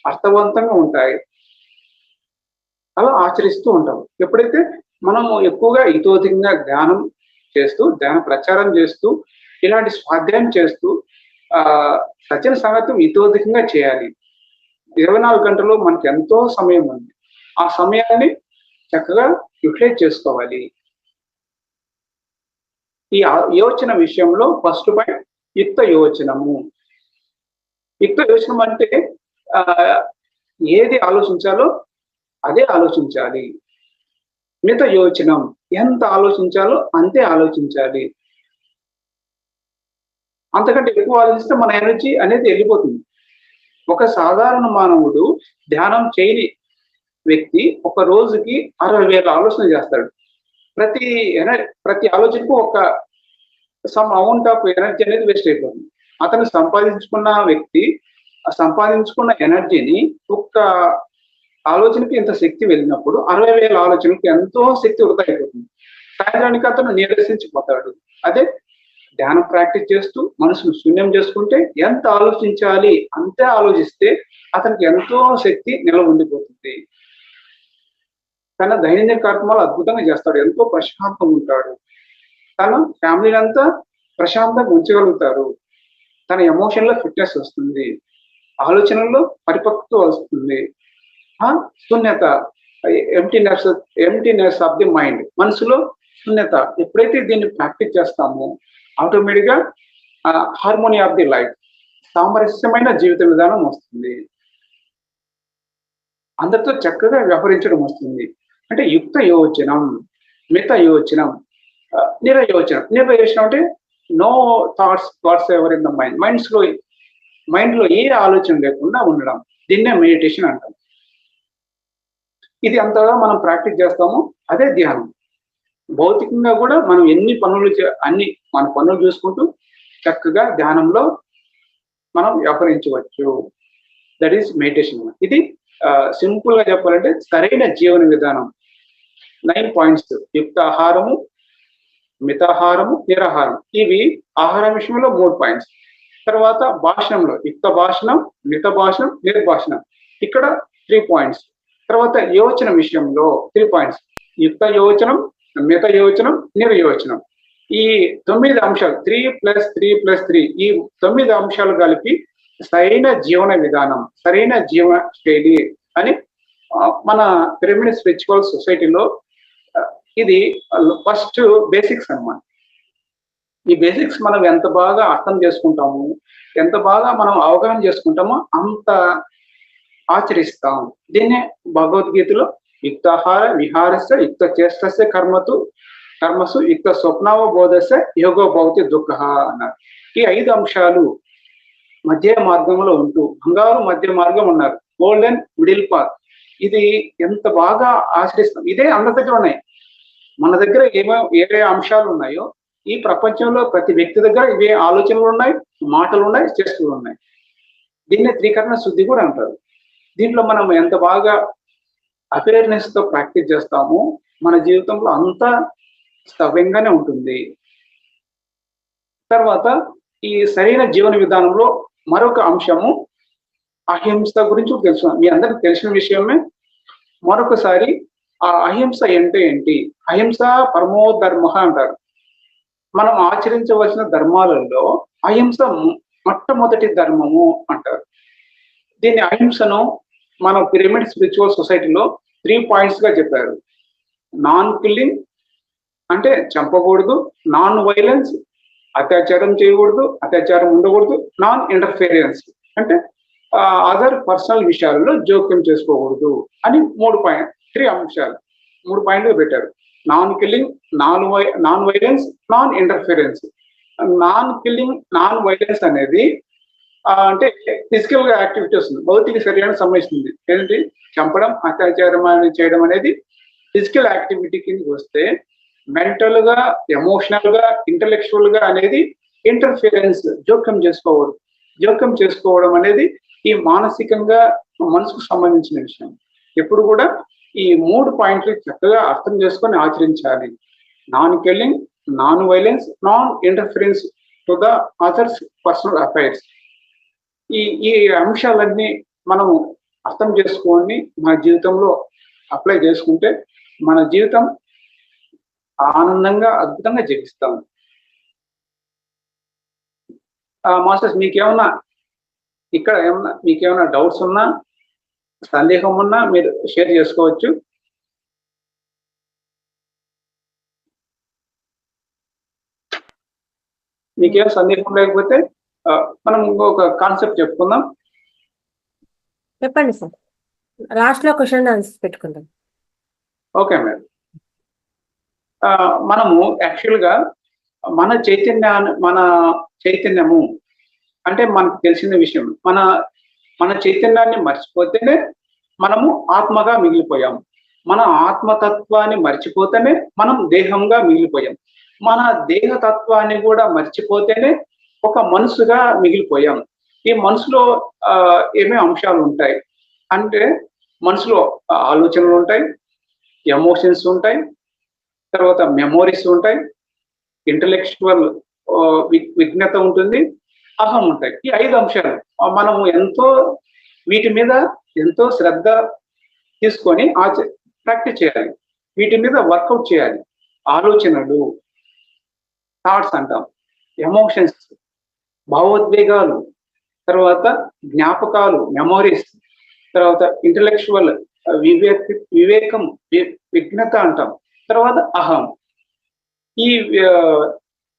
అర్థవంతంగా ఉంటాయి. అలా ఆచరిస్తూ ఉంటాం. ఎప్పుడైతే మనము ఎక్కువగా ఇతోధికంగా ధ్యానం చేస్తూ, ధ్యాన ప్రచారం చేస్తూ, ఇలాంటి స్వాధ్యాయం చేస్తూ సజ్జన సంగతం ఇతోధికంగా చేయాలి. 24 గంటలు మనకి ఎంతో సమయం ఉంది. ఆ సమయాన్ని చక్కగా యూటిలైజ్ చేసుకోవాలి. ఈ యోచన విషయంలో ఫస్ట్ పాయింట్ యుక్త యోచనము. యుక్త యోచనం అంటే ఏది ఆలోచించాలో అదే ఆలోచించాలి. మిత యోచనం, ఎంత ఆలోచించాలో అంతే ఆలోచించాలి. అంతకంటే ఎక్కువ ఆలోచిస్తే మన ఎనర్జీ అనేది వెళ్ళిపోతుంది. ఒక సాధారణ మానవుడు ధ్యానం చేయని వ్యక్తి ఒక రోజుకి 60,000 ఆలోచన చేస్తాడు. ప్రతి ఆలోచనకు ఒక సమ్ అమౌంట్ ఆఫ్ ఎనర్జీ అనేది వేస్ట్ అయిపోతుంది. అతను సంపాదించుకున్న వ్యక్తి సంపాదించుకున్న ఎనర్జీని ఒక్క ఆలోచనకి ఇంత శక్తి వెళ్ళినప్పుడు 60,000 ఆలోచనలకు ఎంతో శక్తి వృధా అయిపోతుంది. సాయంత్రానికి అతను నీరసించిపోతాడు. అదే ధ్యానం ప్రాక్టీస్ చేస్తూ మనసును శూన్యం చేసుకుంటే ఎంత ఆలోచించాలి అంతే ఆలోచిస్తే అతనికి ఎంతో శక్తి నిలవ ఉండిపోతుంది. తన దైనందిన కార్యక్రమాలు అద్భుతంగా చేస్తాడు, ఎంతో ప్రశాంతంగా ఉంటాడు, తన ఫ్యామిలీని అంతా ప్రశాంతంగా ఉంచగలుగుతారు, తన ఎమోషన్ లో ఫిట్నెస్ వస్తుంది, ఆలోచనల్లో పరిపక్వత వస్తుంది, శూన్యత, ఎంటీనెస్ ఆఫ్ ది మైండ్, మనసులో శూన్యత. ఎప్పుడైతే దీన్ని ప్రాక్టీస్ చేస్తామో ఆటోమేటిక్ గా హార్మోనీ ఆఫ్ ది లైఫ్, సామరస్యమైన జీవిత విధానం వస్తుంది, అందరితో చక్కగా వ్యవహరించడం వస్తుంది. అంటే యుక్త యోచనం, మిత యోచనం, నిరయోచనం. నిరయోచనం అంటే no thoughts ever in the mind. Mind లో ఏ ఆలోచన లేకుండా ఉండడం, దీన్నే మెడిటేషన్ అంటాం. ఇది అంతగా మనం ప్రాక్టీస్ చేస్తామో అదే ధ్యానం. భౌతికంగా కూడా మనం అన్ని మన పనులు చూసుకుంటూ చక్కగా ధ్యానంలో మనం వ్యవహరించవచ్చు. That is meditation. ఇది సింపుల్ గా చెప్పాలంటే సరైన జీవన విధానం. 9 పాయింట్స్: యుక్త ఆహారము, మితాహారము, నిరాహారం. ఇవి ఆహారం విషయంలో 3 పాయింట్స్. తర్వాత భాషణంలో యుక్త భాషణం, మిత భాషణం, నిర్భాషణం. ఇక్కడ 3 పాయింట్స్. తర్వాత యోచన విషయంలో 3 పాయింట్స్: యుక్త యోచనం, మిత యోచనం, నిర్యోచనం. ఈ 9 అంశాలు 3+3+3 ఈ 9 అంశాలు కలిపి సరైన జీవన విధానం, సరైన జీవన శైలి అని మన పిరమిడ్ స్పిరిచువల్ సొసైటీలో ఇది ఫస్ట్ బేసిక్స్ అన్నమాట. ఈ బేసిక్స్ మనం ఎంత బాగా అర్థం చేసుకుంటాము, ఎంత బాగా మనం అవగాహన చేసుకుంటామో అంత ఆచరిస్తాం. దీన్నే భగవద్గీతలో యుక్తాహార విహారస్య యుక్త చేష్టస్య కర్మసు యుక్త స్వప్నావబోధస్య యోగో భవతి దుఃఖ అన్నారు. ఈ 5 అంశాలు మధ్య మార్గంలో ఉంటూ, బంగారు మధ్య మార్గం ఉన్నారు, గోల్డెన్ మిడిల్ పాత్. ఇది ఎంత బాగా ఆచరిస్తాం. ఇదే అందరి దగ్గర ఉన్నాయి. మన దగ్గర ఏ అంశాలు ఉన్నాయో ఈ ప్రపంచంలో ప్రతి వ్యక్తి దగ్గర ఇవే ఆలోచనలు ఉన్నాయి, మాటలు ఉన్నాయి, చేస్తులు ఉన్నాయి. దీన్నే త్రికరణ శుద్ధి కూడా అంటారు. దీంట్లో మనం ఎంత బాగా అవేర్నెస్ తో ప్రాక్టీస్ చేస్తామో మన జీవితంలో అంతా స్తవ్యంగానే ఉంటుంది. తర్వాత ఈ సరైన జీవన విధానంలో మరొక అంశము అహింస గురించి తెలుసు. మీ అందరికి తెలిసిన విషయమే. మరొకసారి ఆ అహింస అంటే ఏంటి? అహింస పరమో ధర్మ అంటారు. మనం ఆచరించవలసిన ధర్మాలలో అహింస మొట్టమొదటి ధర్మము అంటారు. దీన్ని అహింసను మన పిరమిడ్ స్పిరిచువల్ సొసైటీలో 3 పాయింట్స్ గా చెప్పారు. నాన్ కిల్లింగ్ అంటే చంపకూడదు, నాన్ వైలెన్స్ అత్యాచారం చేయకూడదు, అత్యాచారం ఉండకూడదు, నాన్ ఇంటర్ఫీరెన్స్ అంటే అదర్ పర్సనల్ విషయాలలో జోక్యం చేసుకోకూడదు అని 3 అంశాలు 3 పాయింట్లు పెట్టారు. Non killing, non violence, non interference. Non killing, non violence అనేది అంటే ఫిజికల్ గా యాక్టివిటీ వస్తుంది, భౌతిక శరీరానికి సంబంధిస్తుంది. ఏంటి? చంపడం, అత్యాచారం చేయడం అనేది ఫిజికల్ యాక్టివిటీ కిందకి వస్తే, మెంటల్ గా, ఎమోషనల్ గా, ఇంటలెక్చువల్ గా అనేది ఇంటర్ఫిరెన్స్, జోక్యం చేసుకోవడం. జోక్యం చేసుకోవడం అనేది ఈ మానసికంగా మనసుకు సంబంధించిన విషయం. ఎప్పుడు కూడా ఈ 3 పాయింట్లు చక్కగా అర్థం చేసుకొని ఆచరించాలి. Non killing, non violence, non interference to the others personal affairs. ఈ అంశాలన్నీ మనము అర్థం చేసుకొని మన జీవితంలో అప్లై చేసుకుంటే మన జీవితం ఆనందంగా, అద్భుతంగా జీవిస్తాం. మాస్టర్స్, మీకేమైనా డౌట్స్ ఉన్నా, సందేహం ఉన్నా మీరు షేర్ చేసుకోవచ్చు. మీకేం సందేహం లేకపోతే మనం ఇంకొక కాన్సెప్ట్ చెప్పుకుందాం. చెప్పండి సార్. లాస్ట్ లో క్వశ్చన్ ఆన్సర్స్ పెట్టుకుందాం. Okay madam. మనము యాక్చువల్గా మన చైతన్యము అంటే మనకు తెలిసిన విషయం, మన చైతన్యాన్ని మర్చిపోతేనే మనము ఆత్మగా మిగిలిపోయాం. మన ఆత్మతత్వాన్ని మర్చిపోతేనే మనం దేహంగా మిగిలిపోయాం. మన దేహతత్వాన్ని కూడా మర్చిపోతేనే ఒక మనసుగా మిగిలిపోయాం. ఈ మనసులో ఏమేమి అంశాలు ఉంటాయి అంటే, మనసులో ఆలోచనలు ఉంటాయి, ఎమోషన్స్ ఉంటాయి, తర్వాత మెమోరీస్ ఉంటాయి, ఇంటలెక్చువల్ విజ్ఞత ఉంటుంది, అహం ఉంటాయి. ఈ 5 అంశాలు మనము వీటి మీద ఎంతో శ్రద్ధ తీసుకొని ప్రాక్టీస్ చేయాలి. వీటి మీద వర్కౌట్ చేయాలి. ఆలోచనలు, థాట్స్ అంటాం, ఎమోషన్స్, భావోద్వేగాలు, తర్వాత జ్ఞాపకాలు, మెమోరీస్, తర్వాత ఇంటలెక్చువల్ వివేకం, విజ్ఞత అంటాం, తర్వాత అహం.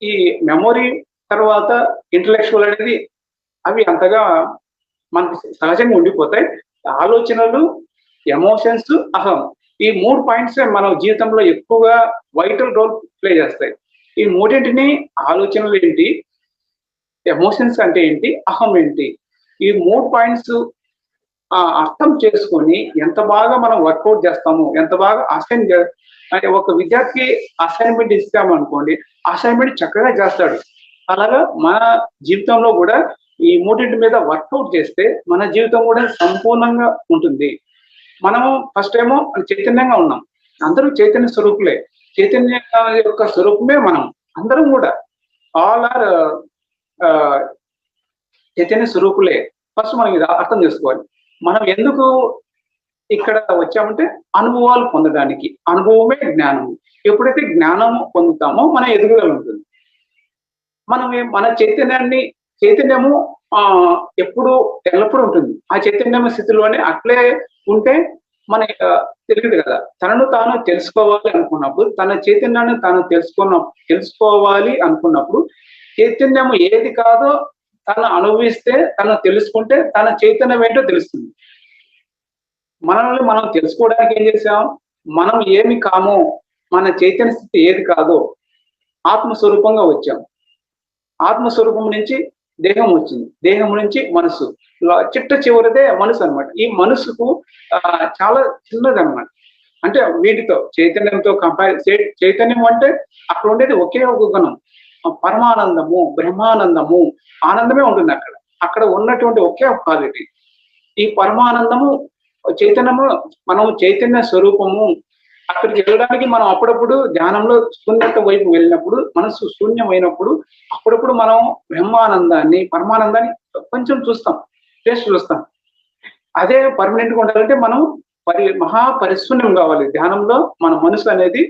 ఈ మెమొరీ తర్వాత ఇంటలెక్చువల్ అనేది అవి అంతగా మనకు సహజంగా ఉండిపోతాయి. ఆలోచనలు, ఎమోషన్స్, అహం, ఈ 3 పాయింట్స్ మన జీవితంలో ఎక్కువగా వైటల్ రోల్ ప్లే చేస్తాయి. ఈ మూడింటిని, ఆలోచనలు ఏంటి, ఎమోషన్స్ అంటే ఏంటి, అహం ఏంటి, ఈ 3 పాయింట్స్ అర్థం చేసుకొని ఎంత బాగా మనం వర్కౌట్ చేస్తాము, ఎంత బాగా అంటే ఒక విద్యార్థికి అసైన్మెంట్ ఇస్తామనుకోండి, అసైన్మెంట్ చక్కగా చేస్తాడు. అలాగా మన జీవితంలో కూడా ఈ మూడింటి మీద వర్కౌట్ చేస్తే మన జీవితం కూడా సంపూర్ణంగా ఉంటుంది. మనము ఫస్ట్ ఏమో చైతన్యంగా ఉన్నాం, అందరూ చైతన్య స్వరూపులే, చైతన్య యొక్క స్వరూపమే మనం అందరం కూడా. ఆల్ ఆర్ చైతన్య స్వరూపులే. ఫస్ట్ మనం ఇది అర్థం చేసుకోవాలి. మనం ఎందుకు ఇక్కడ వచ్చామంటే అనుభవాలు పొందడానికి. అనుభవమే జ్ఞానము. ఎప్పుడైతే జ్ఞానము పొందుతామో మన ఎదుగుదల ఉంటుంది. మన చైతన్యము ఎప్పుడు ఎల్లప్పుడూ ఉంటుంది. ఆ చైతన్యము స్థితిలోనే అట్లే ఉంటే మన తెలియదు కదా. తనను తాను తెలుసుకోవాలి అనుకున్నప్పుడు, తన చైతన్యాన్ని తాను తెలుసుకోవాలి అనుకున్నప్పుడు, చైతన్యము ఏది కాదో తను అనుభవిస్తే, తను తెలుసుకుంటే తన చైతన్యం ఏంటో తెలుస్తుంది. మనల్ని మనం తెలుసుకోవడానికి ఏం చేసాం, మనం ఏమి కామో, మన చైతన్య స్థితి ఏది కాదో ఆత్మస్వరూపంగా వచ్చాం. ఆత్మస్వరూపం నుంచి దేహం వచ్చింది, దేహం నుంచి మనసు, చిట్ట చివరిదే మనసు అనమాట. ఈ మనసుకు చాలా చిన్నది అనమాట. అంటే వీటితో చైతన్యంతో చైతన్యం అంటే అక్కడ ఉండేది ఒకే ఒక గుణం, పరమానందము, బ్రహ్మానందము, ఆనందమే ఉంటుంది అక్కడ ఉన్నటువంటి ఒకే ఒక క్వాలిటీ. ఈ పరమానందము, చైతన్యము, మనం చైతన్య స్వరూపము. అక్కడికి వెళ్ళడానికి మనం అప్పుడప్పుడు ధ్యానంలో శూన్యత వైపు వెళ్ళినప్పుడు, మనసు శూన్యమైనప్పుడు అప్పుడప్పుడు మనం బ్రహ్మానందాన్ని, పరమానందాన్ని కొంచెం చూస్తాం, టేస్ట్ చూస్తాం. అదే పర్మనెంట్ గా ఉండాలంటే మనం మహాపరిశూన్యం కావాలి. ధ్యానంలో మన మనసు అనేది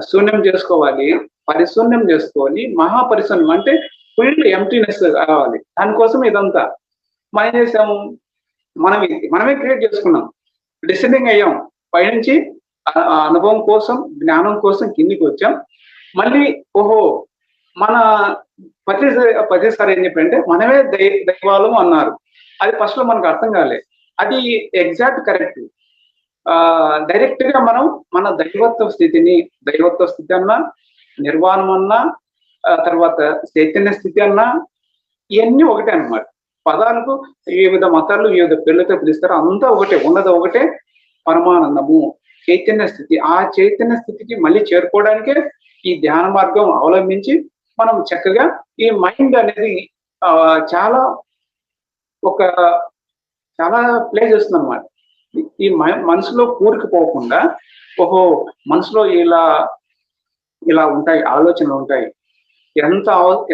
శూన్యం చేసుకోవాలి, పరిశూన్యం చేసుకొని మహాపరిశూన్యం అంటే ఫుల్ ఎంప్టీనెస్ కావాలి. దానికోసం ఇదంతా మనం ఏం చేసాము, మనమే క్రియేట్ చేసుకున్నాం, డిసెండింగ్ అయ్యాం పైనుంచి. అనుభవం కోసం, జ్ఞానం కోసం కిందికి వచ్చాం. మళ్ళీ ఓహో, మన ప్రతిసారి ఏం చెప్పంటే మనమే దైవాలం అన్నారు. అది ఫస్ట్ లో మనకు అర్థం కాలే. అది ఎగ్జాక్ట్ కరెక్ట్. డైరెక్ట్ గా మనం మన దైవత్వ స్థితి అన్నా, నిర్వాణం అన్నా, తర్వాత చైతన్య స్థితి అన్నా, ఇవన్నీ ఒకటే అన్నమాట. పదాలకు వివిధ మతాలు వివిధ పేర్లతో పిలుస్తారు, అంతా ఒకటే, ఉన్నది ఒకటే, పరమానందము, చైతన్య స్థితి. ఆ చైతన్య స్థితికి మళ్ళీ చేరుకోవడానికే ఈ ధ్యాన మార్గం అవలంబించి మనం చక్కగా ఈ మైండ్ అనేది చాలా ప్లే చేస్తుంది అన్నమాట. ఈ మనసులో కూరుకుపోకుండా, ఓహో మనసులో ఇలా ఉంటాయి, ఆలోచనలు ఉంటాయి,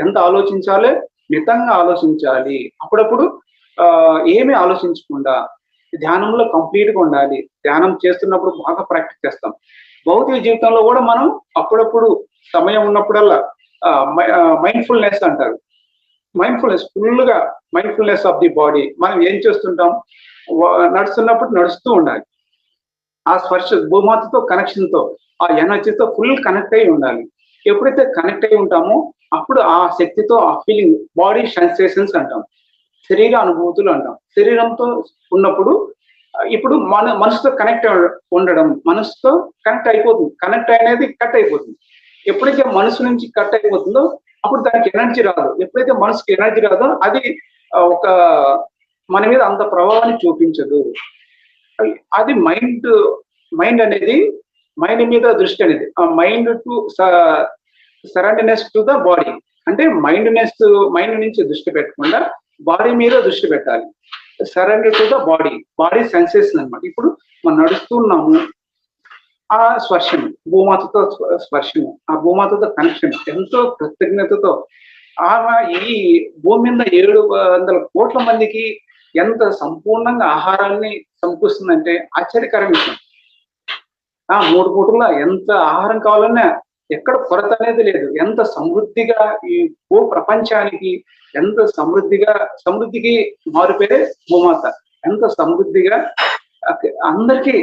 ఎంత ఆలోచించాలి, మితంగా ఆలోచించాలి. అప్పుడప్పుడు ఏమీ ఆలోచించకుండా ధ్యానంలో కంప్లీట్ గా ఉండాలి. ధ్యానం చేస్తున్నప్పుడు బాగా ప్రాక్టీస్ చేస్తాం. భౌతిక జీవితంలో కూడా మనం అప్పుడప్పుడు సమయం ఉన్నప్పుడల్లా మైండ్ఫుల్నెస్ అంటారు. Mindfulness of the body. మనం ఏం చేస్తుంటాం, నడుస్తున్నప్పుడు నడుస్తూ ఉండాలి. ఆ స్పర్శ, భూమాతతో కనెక్షన్తో, ఆ ఎనర్జీతో ఫుల్ కనెక్ట్ అయి ఉండాలి. ఎప్పుడైతే కనెక్ట్ అయి ఉంటామో అప్పుడు ఆ శక్తితో, ఆ ఫీలింగ్, బాడీ సెన్సేషన్స్ అంటాం, శరీర అనుభూతులు అంటాం. శరీరంతో ఉన్నప్పుడు ఇప్పుడు మనసుతో కనెక్ట్ ఉండడం, మనసుతో కనెక్ట్ అయిపోతుంది. కనెక్ట్ అనేది కట్ అయిపోతుంది. ఎప్పుడైతే మనసు నుంచి కట్ అయిపోతుందో అప్పుడు దానికి ఎనర్జీ రాదు. ఎప్పుడైతే మనసుకి ఎనర్జీ రాదో అది ఒక మన మీద అంత ప్రభావాన్ని చూపించదు. అది మైండ్ అనేది మైండ్ మీద దృష్టి అనేది, ఆ mind to surroundingness to the body, అంటే మైండ్ నుంచి దృష్టి పెట్టకుండా బాడీ మీద దృష్టి పెట్టాలి. Surrender to the body sensation అన్నమాట. ఇప్పుడు మనం నడుస్తున్నాము, ఆ స్పర్శం, భూమాతతో స్పర్శం, ఆ భూమాతతో కనెక్షన్ ఎంతో కృతజ్ఞతతో ఆమె ఈ భూమి మీద 700 కోట్ల మందికి ఎంత సంపూర్ణంగా ఆహారాన్ని సమకూరుస్తుందంటే ఆశ్చర్యకర విషయం. 3 పూటల్లో ఎంత ఆహారం కావాలన్నా ఎక్కడ కొరత అనేది లేదు. ఎంత సమృద్ధిగా ఈ భూ ప్రపంచానికి ఎంత సమృద్ధికి మారుపేరే భూమాత. ఎంత సమృద్ధిగా అందరికీ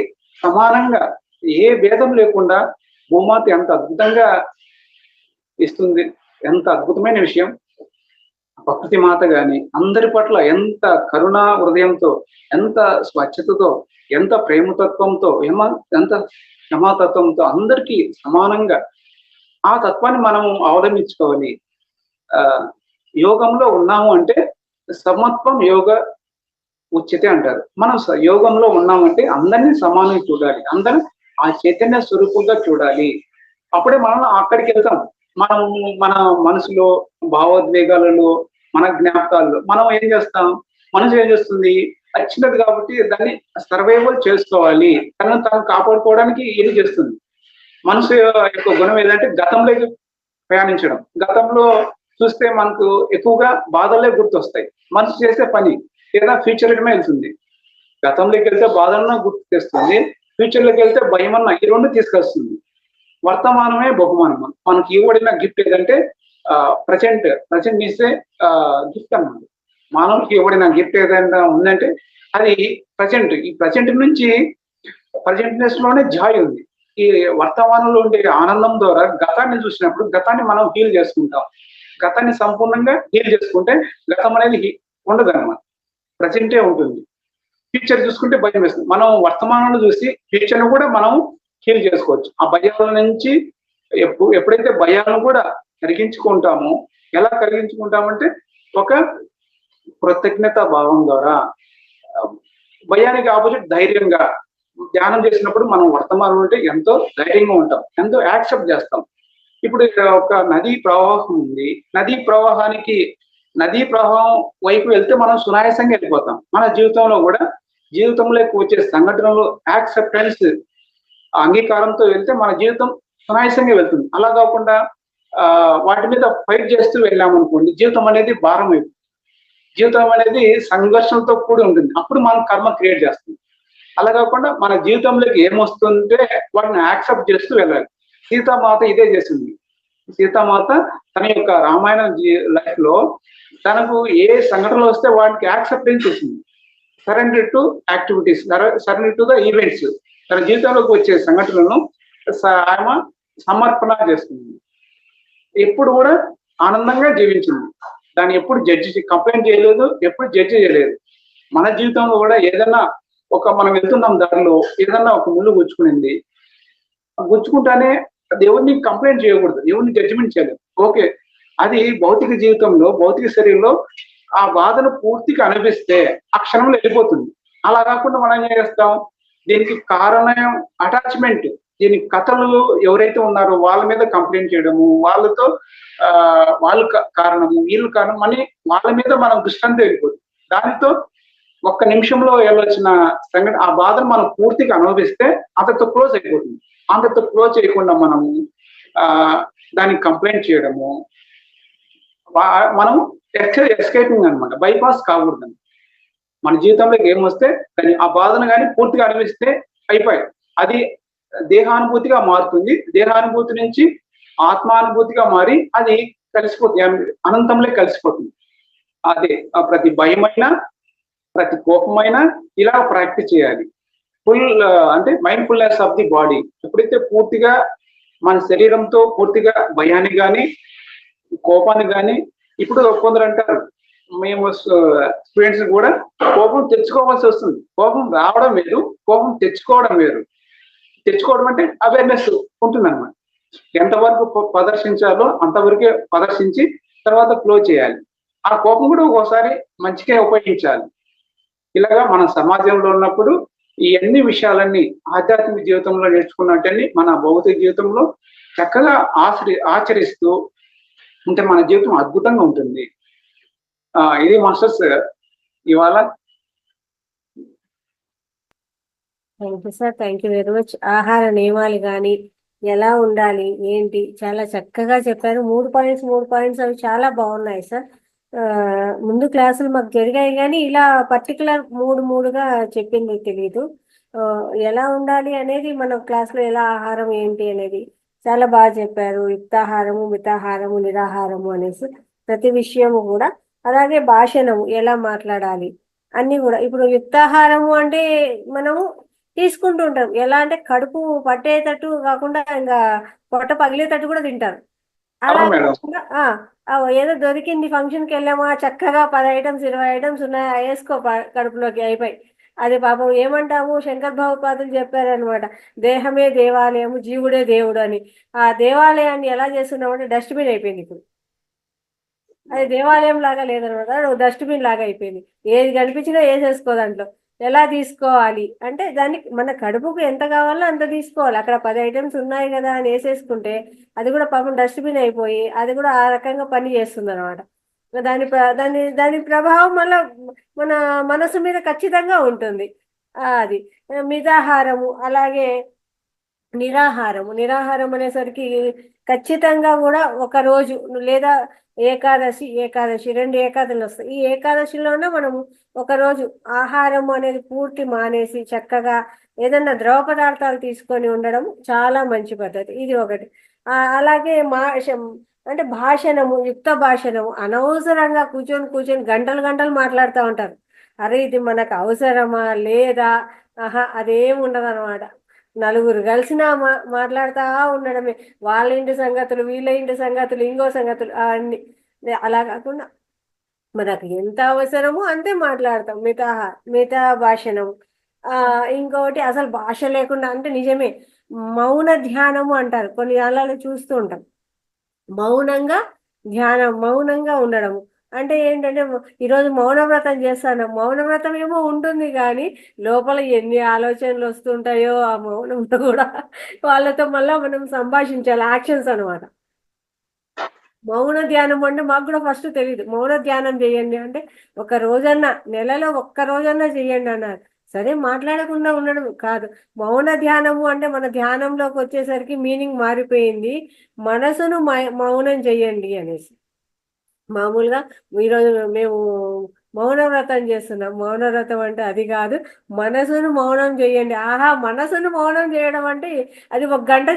సమానంగా ఏ భేదం లేకుండా భూమాత ఎంత అద్భుతంగా ఇస్తుంది. ఎంత అద్భుతమైన విషయం. ప్రకృతి మాత గాని అందరి పట్ల ఎంత కరుణా హృదయంతో, ఎంత స్వచ్ఛతతో, ఎంత ప్రేమతత్వంతో, ఎంత క్షమాతత్వంతో అందరికీ సమానంగా ఆ తత్వాన్ని మనం అవలంబించుకోవాలి. యోగంలో ఉన్నాము అంటే సమత్వం యోగ ఉచ్యతే అంటారు. మనం యోగంలో ఉన్నామంటే అందరినీ సమానంగా చూడాలి, అందరూ ఆ చైతన్య స్వరూపంగా చూడాలి. అప్పుడే మనం అక్కడికి వెళ్తాం. మనం మన మనసులో, భావోద్వేగాలలో, మన జ్ఞాపకాల్లో మనం ఏం చేస్తాం, మనసు ఏం చేస్తుంది, వచ్చినది కాబట్టి దాన్ని సర్వైవల్ చేసుకోవాలి, తనను తాను కాపాడుకోవడానికి ఏం చేస్తుంది. మనసు యొక్క గుణం ఏదంటే గతంలోకి ప్రయాణించడం. గతంలో చూస్తే మనకు ఎక్కువగా బాధలే గుర్తొస్తాయి. మనసు చేసే పని లేదా ఫ్యూచర్కి వెళ్తుంది. గతంలోకి వెళ్తే బాధలన్నా గుర్తు తెస్తుంది, ఫ్యూచర్లోకి వెళ్తే భయమన్నా, ఈ రెండు తీసుకొస్తుంది. వర్తమానమే బహుమానం. మనకి ఇవ్వబడిన గిఫ్ట్ ఏదంటే ప్రజెంట్ ఇస్తే గిఫ్ట్ అన్నమాట. మానవుడికి ఇవ్వబడిన గిఫ్ట్ ఏదైనా ఉందంటే అది ప్రజెంట్. ఈ ప్రజెంట్నెస్ లోనే జాయ్ ఉంది. ఈ వర్తమానంలో ఉండే ఆనందం ద్వారా గతాన్ని చూసినప్పుడు గతాన్ని మనం హీల్ చేసుకుంటాం. గతాన్ని సంపూర్ణంగా హీల్ చేసుకుంటే గతం అనేది ఉండదు అన్నమాట, ప్రజెంటే ఉంటుంది. ఫ్యూచర్ చూసుకుంటే భయం వేస్తుంది. మనం వర్తమానంలో చూసి ఫ్యూచర్ను కూడా మనం హీల్ చేసుకోవచ్చు. ఆ భయాల నుంచి ఎప్పుడైతే భయాలను కూడా కరిగించుకుంటామో, ఎలా కరిగించుకుంటామంటే ఒక కృతజ్ఞత భావం ద్వారా. భయానికి ఆపోజిట్ ధైర్యంగా ధ్యానం చేసినప్పుడు మనం వర్తమానం అంటే ఎంతో ధైర్యంగా ఉంటాం, ఎంతో యాక్సెప్ట్ చేస్తాం. ఇప్పుడు ఒక నదీ ప్రవాహం ఉంది. నదీ ప్రవాహం వైపు వెళ్తే మనం సునాయాసంగా వెళ్ళిపోతాం. మన జీవితంలో కూడా జీవితంలోకి వచ్చే సంఘటనలు యాక్సెప్టెన్స్, అంగీకారంతో వెళ్తే మన జీవితం సునాయాసంగా వెళ్తుంది. అలా కాకుండా వాటి మీద ఫైట్ చేస్తూ వెళ్ళామనుకోండి, జీవితం అనేది భారం అయిపోతుంది. జీవితం అనేది సంఘర్షణతో కూడి ఉంటుంది. అప్పుడు మనం కర్మ క్రియేట్ చేస్తుంది. అలా కాకుండా మన జీవితంలోకి ఏమొస్తుంటే వాటిని యాక్సెప్ట్ చేస్తూ వెళ్ళాలి. సీతామాత ఇదే చేసింది. సీతామాత తన యొక్క రామాయణ లైఫ్ లో తనకు ఏ సంఘటనలు వస్తే వాటికి యాక్సెప్టెన్స్ చేసింది. Surrender to activities, surrender to the events. తన జీవితంలోకి వచ్చే సంఘటనలను ఆమె సమర్పణ చేస్తుంది. ఎప్పుడు కూడా ఆనందంగా జీవించింది. దాన్ని ఎప్పుడు కంప్లైంట్ చేయలేదు, ఎప్పుడు జడ్జి చేయలేదు. మన జీవితంలో కూడా ఏదైనా మనం వెళ్తున్నాం, దారిలో ఏదన్నా ఒక ముళ్ళు గుచ్చుకునింది, గుచ్చుకుంటానే దేవుడిని కంప్లైంట్ చేయకూడదు, దేవుడిని జడ్జిమెంట్ చేయలేదు. ఓకే, అది భౌతిక జీవితంలో, భౌతిక శరీరంలో ఆ బాధను పూర్తిగా అనిపిస్తే ఆ క్షణంలో వెళ్ళిపోతుంది. అలా కాకుండా మనం ఏం చేస్తాం, దీనికి కారణం అటాచ్మెంట్, దీనికి కథలు ఎవరైతే ఉన్నారో వాళ్ళ మీద కంప్లైంట్ చేయడము, వాళ్ళతో వాళ్ళు కారణము, వీళ్ళు కారణం అని వాళ్ళ మీద మనం దృష్టాంతం వెళ్ళిపోతుంది. దానితో ఒక్క నిమిషంలో వెళ్ళొచ్చిన సంఘటన, ఆ బాధను మనం పూర్తిగా అనుభవిస్తే అంతతో క్లోజ్ అయిపోతుంది. అంతతో క్లోజ్ చేయకుండా మనము దానికి కంప్లైంట్ చేయడము, మనం ఎస్కేపింగ్ అనమాట, బైపాస్ కాకూడదు. మన జీవితంలోకి ఏమొస్తే దాన్ని ఆ బాధను కానీ పూర్తిగా అనుభవిస్తే అయిపోయి అది దేహానుభూతిగా మారుతుంది. దేహానుభూతి నుంచి ఆత్మానుభూతిగా మారి అది కలిసిపోతుంది, అనంతంలో కలిసిపోతుంది. అదే ప్రతి భయమైనా, ప్రతి కోపమైనా ఇలా ప్రాక్టీస్ చేయాలి. అంటే మైండ్ఫుల్నెస్ ఆఫ్ ది బాడీ. ఎప్పుడైతే పూర్తిగా మన శరీరంతో పూర్తిగా భయాన్ని కానీ, కోపాన్ని కానీ, ఇప్పుడు కొందరు అంటారు మేము స్టూడెంట్స్ కూడా కోపం తెచ్చుకోవాల్సి వస్తుంది. కోపం రావడం వేరు, కోపం తెచ్చుకోవడం వేరు. తెచ్చుకోవడం అంటే అవేర్నెస్ ఉంటుందన్నమాట. ఎంతవరకు ప్రదర్శించాలో అంతవరకే ప్రదర్శించి తర్వాత క్లోజ్ చేయాలి. ఆ కోపం కూడా ఒక్కోసారి మంచిగా ఉపయోగించాలి. ఇలాగా మన సమాజంలో ఉన్నప్పుడు ఈ అన్ని విషయాలన్నీ ఆధ్యాత్మిక జీవితంలో నేర్చుకున్నట్టని మన భౌతిక జీవితంలో చక్కగా ఆచరిస్తూ ఉంటే మన జీవితం అద్భుతంగా ఉంటుంది. ఇది మాస్టర్స్ ఇవాళ. Thank you sir, thank you very much. ఆహార నియమాలు కానీ ఎలా ఉండాలి ఏంటి చాలా చక్కగా చెప్పారు. 3 పాయింట్స్ అవి చాలా బాగున్నాయి సార్. ముందు క్లాసులు మాకు జరిగాయి కానీ ఇలా పర్టికులర్ మూడుగా చెప్పింది తెలీదు. ఎలా ఉండాలి అనేది మన క్లాస్లో ఎలా ఆహారం ఏంటి అనేది చాలా బాగా చెప్పారు. యుక్తాహారము, మితాహారము, నిరాహారము అనేసి ప్రతి విషయము కూడా. అలాగే భాషణము ఎలా మాట్లాడాలి అన్ని కూడా. ఇప్పుడు యుక్తాహారము అంటే మనము తీసుకుంటూ ఉంటాం. ఎలా అంటే కడుపు పట్టేటట్టు కాకుండా ఇంకా పొట్ట పగిలేటట్టు కూడా తింటారు. అలా కాకుండా ఏదో దొరికింది ఫంక్షన్కి వెళ్ళామా చక్కగా 10 ఐటమ్స్ 20 ఐటమ్స్ ఉన్నాయి వేసుకో కడుపులోకి అయిపోయి. అది పాపం ఏమంటాము, శంకర్ భగవత్పాదులు చెప్పారనమాట, దేహమే దేవాలయము జీవుడే దేవుడు అని. ఆ దేవాలయాన్ని ఎలా చేస్తున్నామంటే డస్ట్బిన్ అయిపోయింది ఇప్పుడు. అది దేవాలయం లాగా లేదనమాట, డస్ట్బిన్ లాగా అయిపోయింది. ఏది కనిపించినా వేసేసుకో దాంట్లో. ఎలా తీసుకోవాలి అంటే దానికి మన కడుపుకు ఎంత కావాలో అంత తీసుకోవాలి. అక్కడ 10 ఐటమ్స్ ఉన్నాయి కదా అని వేసేసుకుంటే అది కూడా పాపం డస్ట్బిన్ అయిపోయి అది కూడా ఆ రకంగా పని చేస్తుంది అనమాట. దాని ప్రభావం మళ్ళీ మన మనసు మీద ఖచ్చితంగా ఉంటుంది. అది మితాహారము. అలాగే నిరాహారం అనేసరికి ఖచ్చితంగా కూడా ఒక రోజు లేదా ఏకాదశి 2 ఏకాదశులు వస్తాయి. ఈ ఏకాదశిలోనే మనము ఒకరోజు ఆహారం అనేది పూర్తి మానేసి చక్కగా ఏదన్నా ద్రవ పదార్థాలు తీసుకొని ఉండడం చాలా మంచి పద్ధతి. ఇది ఒకటి. అలాగే అంటే భాషణము, యుక్త భాషణము. అనవసరంగా కూర్చొని గంటలు మాట్లాడుతూ ఉంటారు. అరే ఇది మనకు అవసరమా లేదా, అదేం ఉండదు అనమాట. నలుగురు కలిసినా మాట్లాడుతూ ఉండడమే. వాళ్ళ ఇంటి సంగతులు, వీళ్ళ ఇంటి సంగతులు, ఇంకో సంగతులు అన్ని. అలా కాకుండా మనకు ఎంత అవసరమో అంతే మాట్లాడతాం. మితా భాషణం. ఇంకొకటి అసలు భాష లేకుండా అంటే నిజమే మౌన ధ్యానము అంటారు. కొన్ని అలా చూస్తూ ఉంటాం. మౌనంగా ఉండడము అంటే ఏంటంటే ఈరోజు మౌనవ్రతం చేస్తాను. మౌనవ్రతం ఏమో ఉంటుంది కానీ లోపల ఎన్ని ఆలోచనలు వస్తుంటాయో ఆ మౌనంతో కూడా వాళ్ళతో మళ్ళీ మనం సంభాషించాలి. యాక్షన్స్ అనమాట. మౌన ధ్యానం అంటే మాకు కూడా ఫస్ట్ తెలియదు. మౌన ధ్యానం చేయండి అంటే ఒక రోజన్నా, నెలలో ఒక్క రోజన్నా చేయండి అన్నారు. సరే మాట్లాడకుండా ఉండడం కాదు. మౌన ధ్యానము అంటే మన ధ్యానంలోకి వచ్చేసరికి మీనింగ్ మారిపోయింది. మనసును మౌనం చేయండి అనేసి. మామూలుగా ఈరోజు మేము మౌనవ్రతం చేస్తున్నాం. మౌనవ్రతం అంటే అది కాదు, మనసును మౌనం చేయండి. మనసును మౌనం చేయడం అంటే అది 1 గంట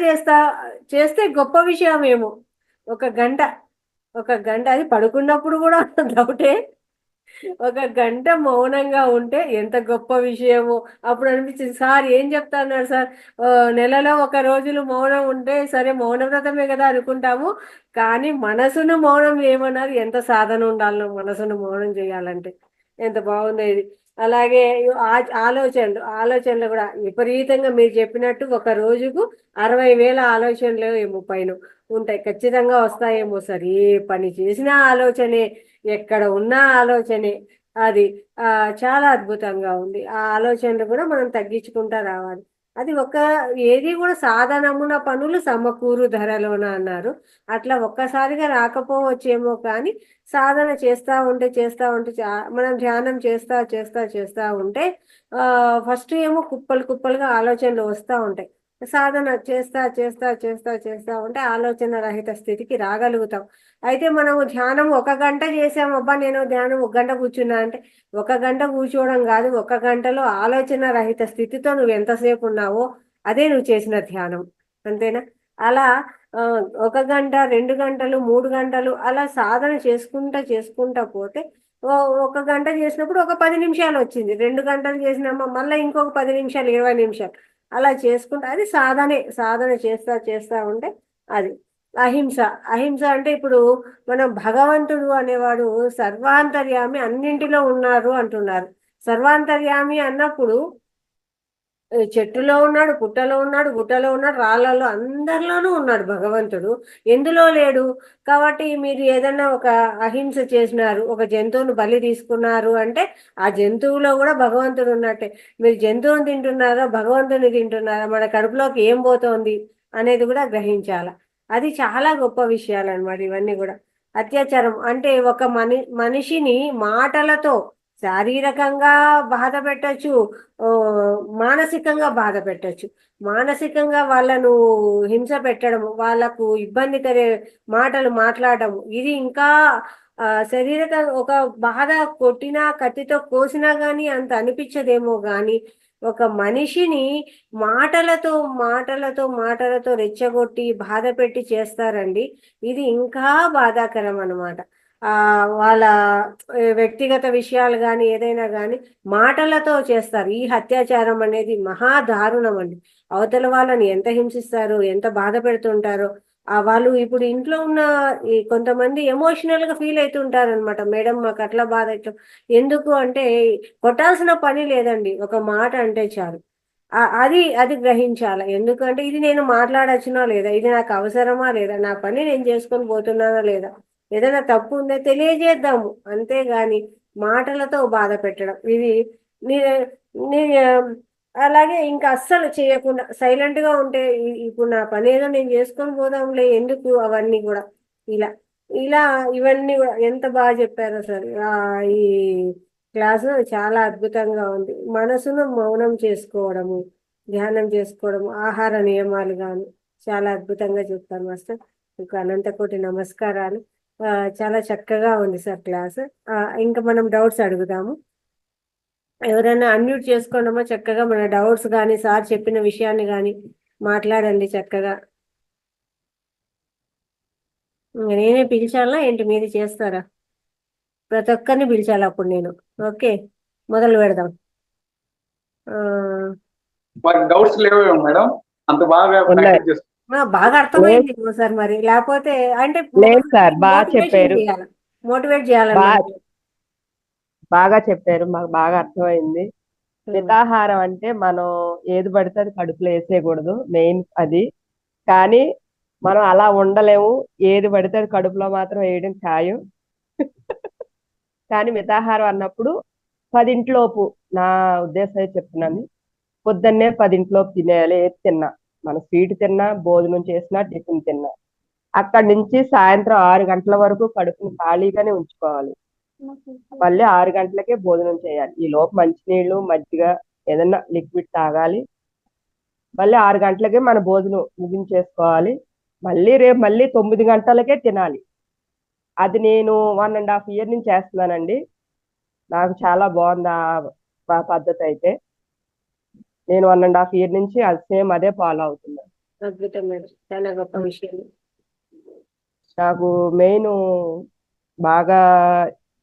చేస్తే గొప్ప విషయం ఏమో. 1 గంట అది పడుకున్నప్పుడు కూడా డౌటే. 1 గంట మౌనంగా ఉంటే ఎంత గొప్ప విషయమో. అప్పుడు అనిపించింది, సార్ ఏం చెప్తున్నారు సార్, నెలలో 1 రోజులు మౌనం ఉంటే సరే మౌనవ్రతమే కదా అనుకుంటాము, కానీ మనసును మౌనం చేయమన్నారు. ఎంత సాధన ఉండాలో మనసును మౌనం చేయాలంటే. ఎంత బాగుంది. అలాగే ఆలోచనలు కూడా విపరీతంగా మీరు చెప్పినట్టు ఒక రోజుకు 60,000 ఆలోచనలు ఏమో పైన ఉంటాయి. ఖచ్చితంగా వస్తాయేమో సార్. ఏ పని చేసినా ఆలోచనే, ఎక్కడ ఉన్నా ఆలోచనే. అది చాలా అద్భుతంగా ఉంది. ఆ ఆలోచనలు కూడా మనం తగ్గించుకుంటా రావాలి. అది ఏది కూడా సాధనమున పనులు సమకూరు ధరలోన అన్నారు. అట్లా ఒక్కసారిగా రాకపోవచ్చేమో కానీ సాధన చేస్తూ ఉంటే మనం ధ్యానం చేస్తా ఉంటే ఫస్ట్ ఏమో కుప్పలుగా ఆలోచనలు వస్తూ ఉంటాయి. సాధన చేస్తా ఉంటే ఆలోచన రహిత స్థితికి రాగలుగుతాం. అయితే మనము ధ్యానం 1 గంట చేసాము. అబ్బా నేను ధ్యానం 1 గంట కూర్చున్నా అంటే 1 గంట కూర్చోవడం కాదు. 1 గంటలో ఆలోచన రహిత స్థితితో నువ్వు ఎంతసేపు ఉన్నావో అదే నువ్వు చేసిన ధ్యానం. అంతేనా? అలా 1 గంట 2 గంటలు 3 గంటలు అలా సాధన చేసుకుంటా పోతే 1 గంట చేసినప్పుడు ఒక 10 నిమిషాలు వచ్చింది. 2 గంటలు చేసినామా మళ్ళీ ఇంకొక 10 నిమిషాలు 20 నిమిషాలు అలా చేసుకుంటా. అది సాధన చేస్తా ఉంటే అది అహింస. అహింస అంటే ఇప్పుడు మనం భగవంతుడు అనేవాడు సర్వాంతర్యామి, అన్నింటిలో ఉన్నారు అంటున్నారు. సర్వాంతర్యామి అన్నప్పుడు చెట్టులో ఉన్నాడు, పుట్టలో ఉన్నాడు, గుట్టలో ఉన్నాడు, రాళ్ళలో, అందరిలోనూ ఉన్నాడు భగవంతుడు. ఎందులో లేడు? కాబట్టి మీరు ఏదైనా ఒక అహింస చేసినారు, ఒక జంతువును బలి తీసుకున్నారు అంటే ఆ జంతువులో కూడా భగవంతుడు ఉన్నట్టే. మీరు జంతువుని తింటున్నారా, భగవంతుని తింటున్నారా, మన కడుపులోకి ఏం పోతోంది అనేది కూడా గ్రహించాల. అది చాలా గొప్ప విషయాలు అన్నమాట ఇవన్నీ కూడా. అత్యాచారం అంటే ఒక మనిషిని మాటలతో శారీరకంగా బాధ పెట్టచ్చు, ఆ, మానసికంగా బాధ పెట్టచ్చు. మానసికంగా వాళ్ళను హింస పెట్టడము, వాళ్ళకు ఇబ్బంది కలిగే మాటలు మాట్లాడటము, ఇది ఇంకా శారీరక ఒక బాధ, కొట్టినా కత్తితో కోసినా గానీ అంత అనిపించదేమో గాని ఒక మనిషిని మాటలతో మాటలతో మాటలతో రెచ్చగొట్టి బాధ పెట్టి చేస్తారండి. ఇది ఇంకా బాధాకరం అన్నమాట. వాళ్ళ వ్యక్తిగత విషయాలు కానీ ఏదైనా కానీ మాటలతో చేస్తారు. ఈ అత్యాచారం అనేది మహా దారుణం అండి. అవతల వాళ్ళని ఎంత హింసిస్తారో, ఎంత బాధ పెడుతుంటారో. వాళ్ళు ఇప్పుడు ఇంట్లో ఉన్న ఈ కొంతమంది ఎమోషనల్ గా ఫీల్ అవుతుంటారు అనమాట. మేడం మాకు అట్లా బాధ ఇట్లా. ఎందుకు అంటే కొట్టాల్సిన పని లేదండి, ఒక మాట అంటే చాలు. అది అది గ్రహించాలి. ఎందుకంటే ఇది నేను మాట్లాడచ్చునా లేదా, ఇది నాకు అవసరమా లేదా, నా పని నేను చేసుకొని పోతున్నానా లేదా, ఏదైనా తప్పు ఉందో తెలియజేద్దాము, అంతేగాని మాటలతో బాధ పెట్టడం ఇది నీ- నీ అలాగే ఇంకా అస్సలు చేయకుండా సైలెంట్ గా ఉంటే ఇప్పుడు నా పని ఏదో నేను చేసుకొని పోదాంలే, ఎందుకు అవన్నీ కూడా. ఇలా ఇలా ఇవన్నీ కూడా ఎంత బాగా చెప్పారో సార్. ఈ క్లాసు చాలా అద్భుతంగా ఉంది. మనసును మౌనం చేసుకోవడము, ధ్యానం చేసుకోవడము, ఆహార నియమాలు గాను చాలా అద్భుతంగా చెప్తారు మాస్టర్. మీకు అనంతకోటి నమస్కారాలు. చాలా చక్కగా ఉంది సార్ క్లాస్. ఇంకా మనం డౌట్స్ అడుగుదాము. ఎవరైనా అన్మ్యూట్ చేసుకోండమో చక్కగా మన డౌట్స్ కానీ సార్ చెప్పిన విషయాన్ని కానీ మాట్లాడండి చక్కగా. నేనే పిలిచాలా ఏంటి, మీది చేస్తారా? ప్రతి ఒక్కరిని పిలిచాలి అప్పుడు నేను. ఓకే, మొదలు పెడదాం. వారికి డౌట్స్ లేవేమో మేడం, అంత బాగా ప్రాక్టీస్ చేస్తారు. బాగా అర్థమైంది సార్. మరి లేకపోతే అంటే లేదు సార్, బాగా చెప్పారు. మోటివేట్ చేయాలన్నమాట. బాగా చెప్పారు, మాకు బాగా అర్థమైంది. మితాహారం అంటే మనం ఏది పడితే అది కడుపులో వేసేయకూడదు, మెయిన్ అది. కానీ మనం అలా ఉండలేము, ఏది పడితే అది కడుపులో మాత్రం వేయడం ఖాయం. కానీ మితాహారం అన్నప్పుడు 10 నా ఉద్దేశం చెప్తున్నాను. పొద్దున్నే 10 తినేయాలి. ఏది తిన్నా, మన స్వీట్ తిన్నా, భోజనం చేసినా, టిఫిన్ తిన్నా, అక్కడి నుంచి సాయంత్రం 6 గంటల వరకు కడుపుని ఖాళీగానే ఉంచుకోవాలి. మళ్ళీ 6 గంటలకే భోజనం చేయాలి. ఈ లోపు మంచినీళ్ళు, మజ్జిగ, ఏదన్నా లిక్విడ్ తాగాలి. మళ్ళీ 6 గంటలకే మన భోజనం ముగించేసుకోవాలి. మళ్ళీ రేపు మళ్ళీ 9 గంటలకే తినాలి. అది నేను 1.5 year నుంచి చేస్తున్నానండి. నాకు చాలా బాగుంది ఆ పద్ధతి. అయితే నేను 1.5 year నుంచి అది సేమ్ అదే ఫాలో అవుతున్నాను. అద్భుతం మేడం, చాలా గొప్ప విషయం. నాకు మెయిన్ బాగా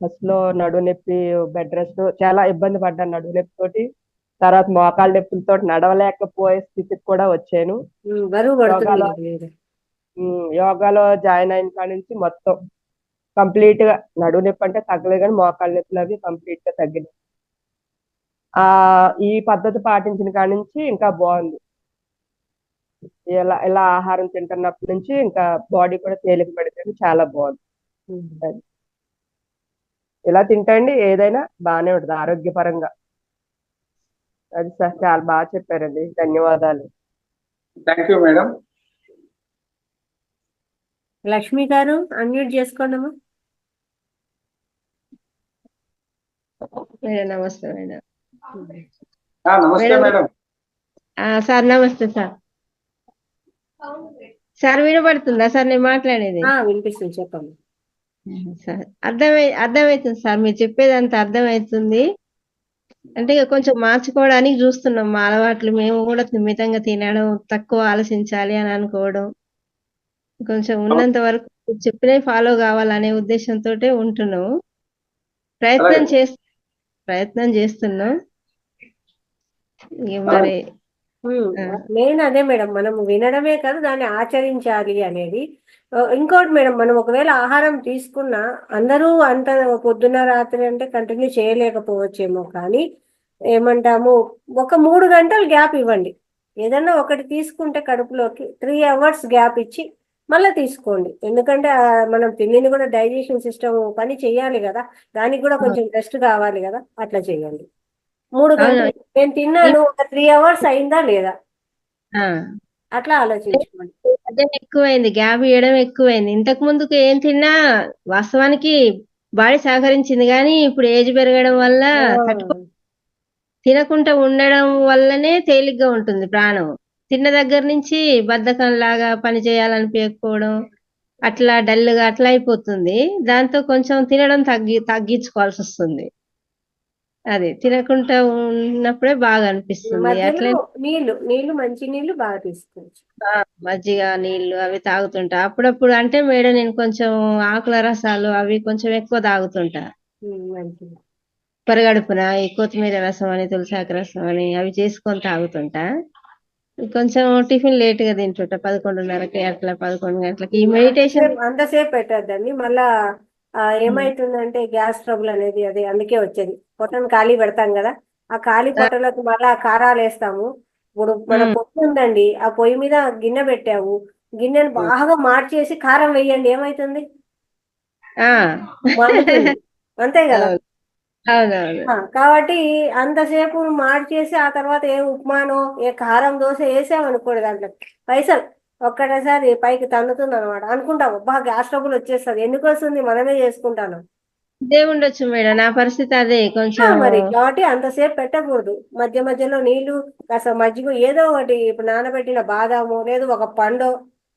ఫస్ట్ లో నడుము నొప్పి, బెడ్ రెస్ట్, చాలా ఇబ్బంది పడ్డాను నడుము నొప్పి తోటి. తర్వాత మోకాళ్ళ నొప్పులతో నడవలేకపోయే స్థితికి కూడా వచ్చాను. బరువు పడుతుంది. యోగాలో జాయిన్ అయిన కాడి నుంచి మొత్తం కంప్లీట్ గా నడుము నొప్పి అంటే తగ్గలేదు, కానీ మోకాళ్ళ నొప్పులు అవి కంప్లీట్ గా తగ్గినాయి. ఈ పద్ధతి పాటించిన కాడి నుంచి ఇంకా బాగుంది. ఇలా ఇలా ఆహారం తింటున్నప్పటి నుంచి ఇంకా బాడీ కూడా తేలిక పడితే చాలా బాగుంది. ఇలా తింటండి ఏదైనా బాగానే ఉంటుంది ఆరోగ్యపరంగా. అది సార్, చాలా బాగా చెప్పారండి, ధన్యవాదాలు. Thank you madam. లక్ష్మి గారు అన్మ్యూట్ చేసుకోండమ్మా. నమస్తే మేడం. నమస్తే మేడం. సార్ నమస్తే సార్. సార్ వినపడుతుందా సార్ నేను మాట్లాడేది? వినిపిస్తుంది, చెప్పండి సార్. అర్థమవుతుంది సార్, మీరు చెప్పేదంతా అర్థమవుతుంది. అంటే ఇక కొంచెం మార్చుకోవడానికి చూస్తున్నాం మా అలవాట్లు. మేము కూడా మితంగా తినడం, తక్కువ ఆలోచించాలి అని అనుకోవడం, కొంచెం ఉన్నంత వరకు చెప్పినవి ఫాలో కావాలనే ఉద్దేశంతో ఉంటున్నాము. ప్రయత్నం చేస్తున్నాం. మరి మెయిన్ అదే మేడం, మనం వినడమే కాదు దాన్ని ఆచరించాలి అనేది. ఇంకోటి మేడం, మనం ఒకవేళ ఆహారం తీసుకున్నా అందరూ అంత పొద్దున్న రాత్రి అంటే కంటిన్యూ చేయలేకపోవచ్చేమో, కానీ ఏమంటాము, ఒక 3 గంటలు గ్యాప్ ఇవ్వండి. ఏదన్నా ఒకటి తీసుకుంటే కడుపులోకి 3 hours గ్యాప్ ఇచ్చి మళ్ళీ తీసుకోండి. ఎందుకంటే మనం తిండిని కూడా డైజెషన్ సిస్టమ్ పని చేయాలి కదా, దానికి కూడా కొంచెం రెస్ట్ కావాలి కదా, అట్లా చేయండి. 3 గంటలు నేను తిన్నాను, ఒక 3 hours అయిందా లేదా, ఆ, అట్లా ఆలోచించుకోండి. అదే ఎక్కువైంది, గ్యాప్ ఇవ్వడం ఎక్కువైంది. ఇంతకు ముందుకు ఏం తిన్నా వాస్తవానికి బాడీ సహకరించింది, కానీ ఇప్పుడు ఏజ్ పెరగడం వల్ల తినకుండా ఉండడం వల్లనే తేలిగ్గా ఉంటుంది ప్రాణం. తిన్న దగ్గర నుంచి బద్ధకం లాగా పని చేయాలనిపించకపోవడం, అట్లా డల్గా అట్లా అయిపోతుంది. దాంతో కొంచెం తినడం తగ్గించుకోవాల్సి వస్తుంది. అది తినకుండా ఉన్నప్పుడే బాగా అనిపిస్తుంది. మధ్యలో అట్లే నీళ్లు మంచి నీళ్లు బాగా తీసుకోవచ్చు. మజ్జిగ నీళ్లు అవి తాగుతుంటా అప్పుడప్పుడు. అంటే మేడం నేను కొంచెం ఆకుల రసాలు అవి కొంచెం ఎక్కువ తాగుతుంటా. మంచిది. పరిగడుపున ఈ కొత్తిమీర రసం అని తులసాకు రసం అని అవి చేసుకొని తాగుతుంటా. కొంచెం టిఫిన్ లేట్ గా తింటుంటా, 11:30కి అట్లా 11 గంటలకి. ఈ మెడిటేషన్ అంతసేపు పెట్టద్దండి. మళ్ళా ఏమైతుందంటే గ్యాస్ ట్రబుల్ అనేది, అది అందుకే వచ్చేది. పొట్టను ఖాళీ పెడతాం కదా, ఆ ఖాళీ పొట్టలోకి మళ్ళా కారాలు వేస్తాము. ఇప్పుడు మన పొయ్యి ఉందండి, ఆ పొయ్యి మీద గిన్నె పెట్టావు, గిన్నెను బాగా మార్చేసి కారం వేయండి, ఏమైతుంది? మండుతుంది. అంతే కదా. అవునవును. కాబట్టి అంతసేపు మార్చేసి ఆ తర్వాత ఏ ఉప్మానో ఏ కారం దోశ వేసామనుకోండి, దాంట్లో పైసలు ఒక్కటేసారి పైకి తన్నుతుంది అనమాట. అనుకుంటాం బాగా గ్యాస్ ట్రబుల్ వచ్చేస్తుంది. ఎందుకు వస్తుంది? మనమే చేసుకుంటాను. ఇదే ఉండొచ్చు మేడం, నా పరిస్థితి అదే కొంచెం. మరి కాబట్టి అంతసేపు పెట్టకూడదు. మధ్య మధ్యలో నీళ్లు, కాస్త మజ్జిగ, ఏదో ఒకటి, ఇప్పుడు నానబెట్టిన బాదాము లేదు ఒక పండు,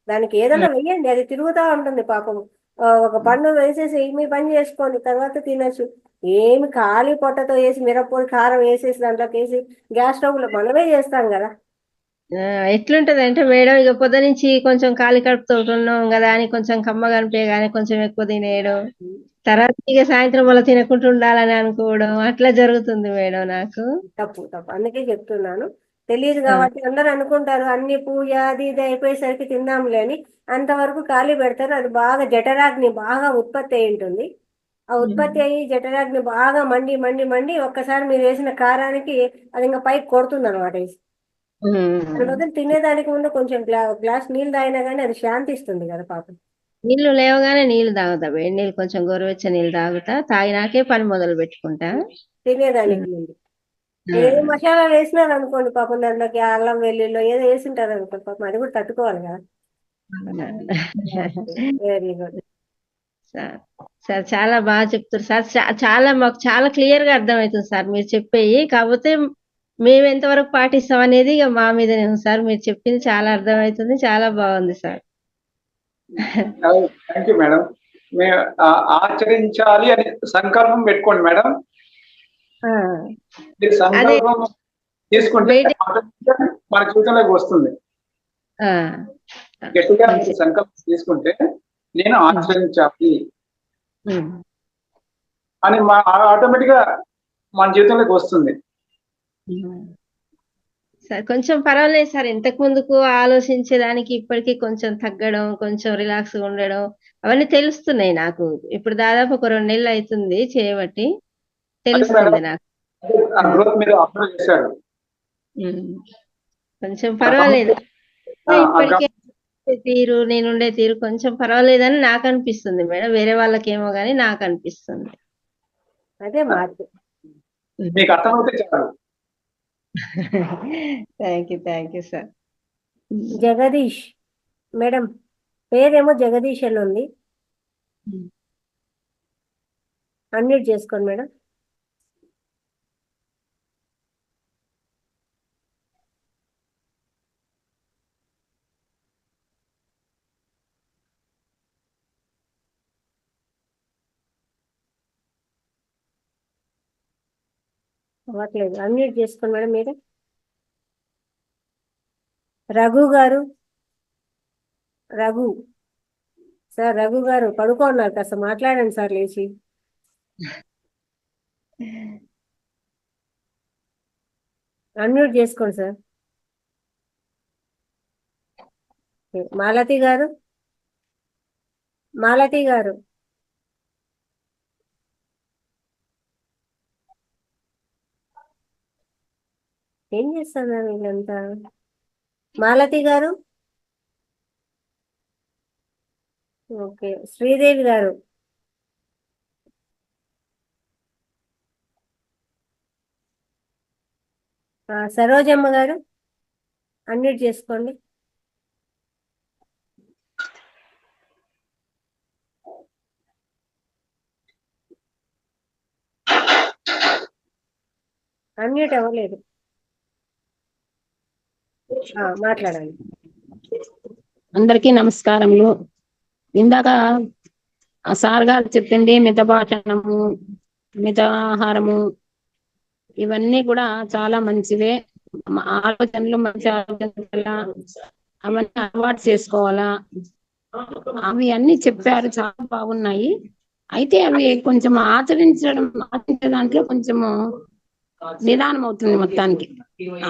దానికి ఏదైనా వెయ్యండి, అది తిరుగుతూ ఉంటుంది పాపం. ఒక పండు వేసేసి మీ పని చేసుకోండి, తర్వాత తినచ్చు. ఏమి ఖాళీ పొట్టతో వేసి మిరప్పొడి కారం వేసేసి దాంట్లోకి వేసి గ్యాస్ స్టవ్ లో మనమే చేస్తాం కదా. ఎట్లుంటది అంటే మేడం, ఇక పొద్దు నుంచి కొంచెం ఖాళీ కడుపుతో ఉన్నాం కదా అని కొంచెం కమ్మగా అనిపించగానే కొంచెం ఎక్కువ తినేయడం, తర్వాత ఇక సాయంత్రం వల్ల తినకుండా ఉండాలని అనుకోవడం, అట్లా జరుగుతుంది మేడం నాకు. తప్పు తప్పు, అందుకే చెప్తున్నాను. తెలియదు కాబట్టి అందరూ అనుకుంటారు అన్ని పూజ అది ఇది అయిపోయేసరికి తిందాంలే అని, అంతవరకు ఖాళీ పెడతారు. అది బాగా జఠరాగ్ని బాగా ఉత్పత్తి అయి ఉంటుంది. ఆ ఉత్పత్తి అయ్యి జఠరాగ్ని బాగా మండి మండి మండి ఒక్కసారి మీరు వేసిన కారానికి అది ఇంకా పైకి కొడుతుంది అనమాట. అందువల్ల తినేదానికి ముందు కొంచెం గ్లాస్ నీళ్ళు తాగినా కానీ అది శాంతిస్తుంది కదా పాపం. నీళ్లు లేవగానే నీళ్లు తాగుతా, వేడి నీళ్ళు కొంచెం గోరువెచ్చ నీళ్ళు తాగుతా, తాగినాకే పని మొదలు పెట్టుకుంటా. తినేదానికి ముందు ఏ మసాలాలు వేసినారు అనుకోండి పాపం, దాంట్లోకి అల్లం వెల్లుల్లి ఏదో వేసింటారు అనుకోండి పాపం, అది కూడా తట్టుకోవాలి కదా. వెరీ గుడ్ సార్, చాలా బాగా చెప్తారు సార్. చాలా మాకు చాలా క్లియర్ గా అర్థమవుతుంది సార్ మీరు చెప్పేవి. కాకపోతే మేము ఎంతవరకు పాటిస్తాం అనేది ఇక మా మీదనే ఉంది సార్. మీరు చెప్పింది చాలా అర్థమవుతుంది, చాలా బాగుంది సార్. Thank you madam. మేము ఆచరించాలి అని సంకల్పం పెట్టుకోండి మేడం. మీరు సంకల్పం తీసుకుంటే మన జీవితంలోకి వస్తుంది. గట్టిగా మీరు సంకల్పం తీసుకుంటే నేను ఆచరించాలి అని ఆటోమేటిక్ గా మన జీవితంలోకి వస్తుంది. సార్ కొంచెం పర్వాలేదు సార్, ఇంతకు ముందుకు ఆలోచించేదానికి ఇప్పటికీ కొంచెం తగ్గడం, కొంచెం రిలాక్స్ గా ఉండడం అవన్నీ తెలుస్తున్నాయి నాకు. ఇప్పుడు దాదాపు ఒక 2 నెలలు అవుతుంది చేయబట్టి, తెలుస్తుంది నాకు. మీరు అబ్జర్వ్ చేశారు. కొంచెం పర్వాలేదు ఇప్పటికే తీరు, నేనుండే తీరు కొంచెం పర్వాలేదని నాకు అనిపిస్తుంది మేడం. వేరే వాళ్ళకేమో గానీ నాకు అనిపిస్తుంది. అదే మార్పు. మీకు అర్థమైతే చాలు. Thank you sir. Jagadish madam, పేరేమో జగదీష్ అని ఉంది, అన్మ్యూట్ చేసుకోండి మేడం. అవ్వట్లేదు, అన్మ్యూట్ చేసుకోండి మేడం మీరు. రఘు గారు, రఘు సార్, రఘు గారు పడుకోన్నారు, కాస్త మాట్లాడండి సార్ లేచి. అన్మ్యూట్ చేసుకోండి సార్. ఓకే. మాలతి గారు, మాలతి గారు, ఏం చేస్తున్నారు వీళ్ళంతా? మాలతి గారు, ఓకే. శ్రీదేవి గారు, సరోజమ్మ గారు అన్మ్యూట్ చేసుకోండి. అన్మ్యూట్ అవ్వలేదు. మాట్లాడండి. అందరికీ నమస్కారములు. ఇందాక ఆ సార్ గారు చెప్పింది మితభాషణము, మితాహారము ఇవన్నీ కూడా చాలా మంచివే. ఆలోచనలు మంచి ఆలోచనలు అవన్నీ అలవాటు చేసుకోవాలా. అవి అన్ని చెప్పారు, చాలా బాగున్నాయి. అయితే అవి కొంచెం ఆచరించే దాంట్లో కొంచెము నిదానం అవుతుంది మొత్తానికి.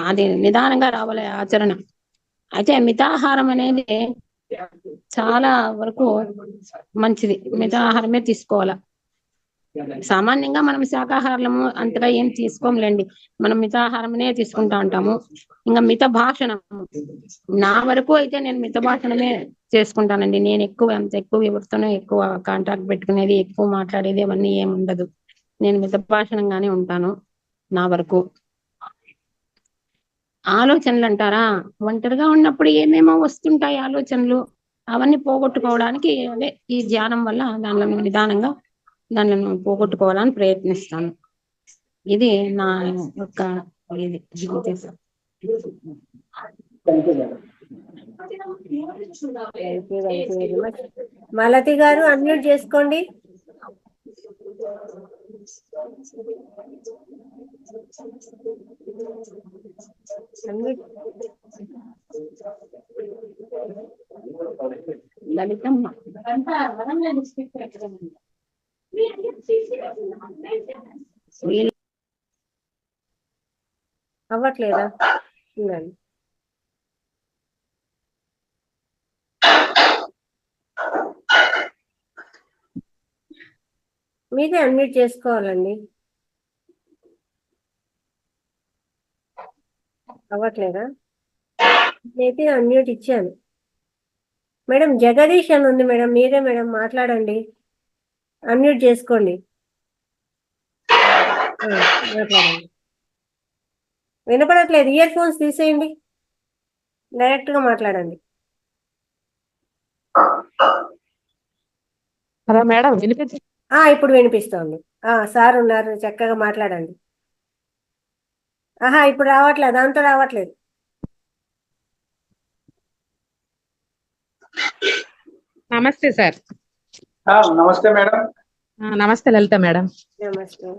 అది నిదానంగా రావాలి ఆచరణ. అయితే మితాహారం అనేది చాలా వరకు మంచిది. మితాహారమే తీసుకోవాలా. సామాన్యంగా మనం శాకాహారము అంతగా ఏం తీసుకోంలేండి, మనం మితాహారమే తీసుకుంటా ఉంటాము. ఇంకా మిత భాషణం నా వరకు అయితే నేను మిత భాషణమే చేసుకుంటానండి. నేను అంత ఎక్కువ ఎవరితోనూ ఎక్కువ కాంటాక్ట్ పెట్టుకునేది, ఎక్కువ మాట్లాడేది అవన్నీ ఏమి ఉండదు. నేను మిత భాషణంగానే ఉంటాను నా వరకు. ఆలోచనలు అంటారా, ఒంటరిగా ఉన్నప్పుడు ఏమేమో వస్తుంటాయి ఆలోచనలు. అవన్నీ పోగొట్టుకోవడానికి అదే ఈ ధ్యానం వల్ల దానిలో నిదానంగా దానిని పోగొట్టుకోవాలని ప్రయత్నిస్తాను. ఇది నా యొక్క ఇది ఉద్దేశం. మాలతి గారు అన్మ్యూట్ చేసుకోండి. లలితమ్మ అవ్వట్లేదా? ఉండండి. మీరే అన్మ్యూట్ చేసుకోవాలండి. అవ్వట్లేదా? నేనైతే అన్మ్యూట్ ఇచ్చాను. మేడం జగదీష్ అని ఉంది మేడం, మీరే మేడం మాట్లాడండి. అన్మ్యూట్ చేసుకోండి. మాట్లాడండి. వినపడట్లేదు, ఇయర్ ఫోన్స్ తీసేయండి, డైరెక్ట్ గా మాట్లాడండి. హలో మేడం, ఇప్పుడు వినిపిస్తోంది. సార్ ఉన్నారు, చక్కగా మాట్లాడండి. ఇప్పుడు రావట్లేదు, దాంతో రావట్లేదు. నమస్తే సార్. నమస్తే మేడం. నమస్తే లలిత మేడం. నమస్తే.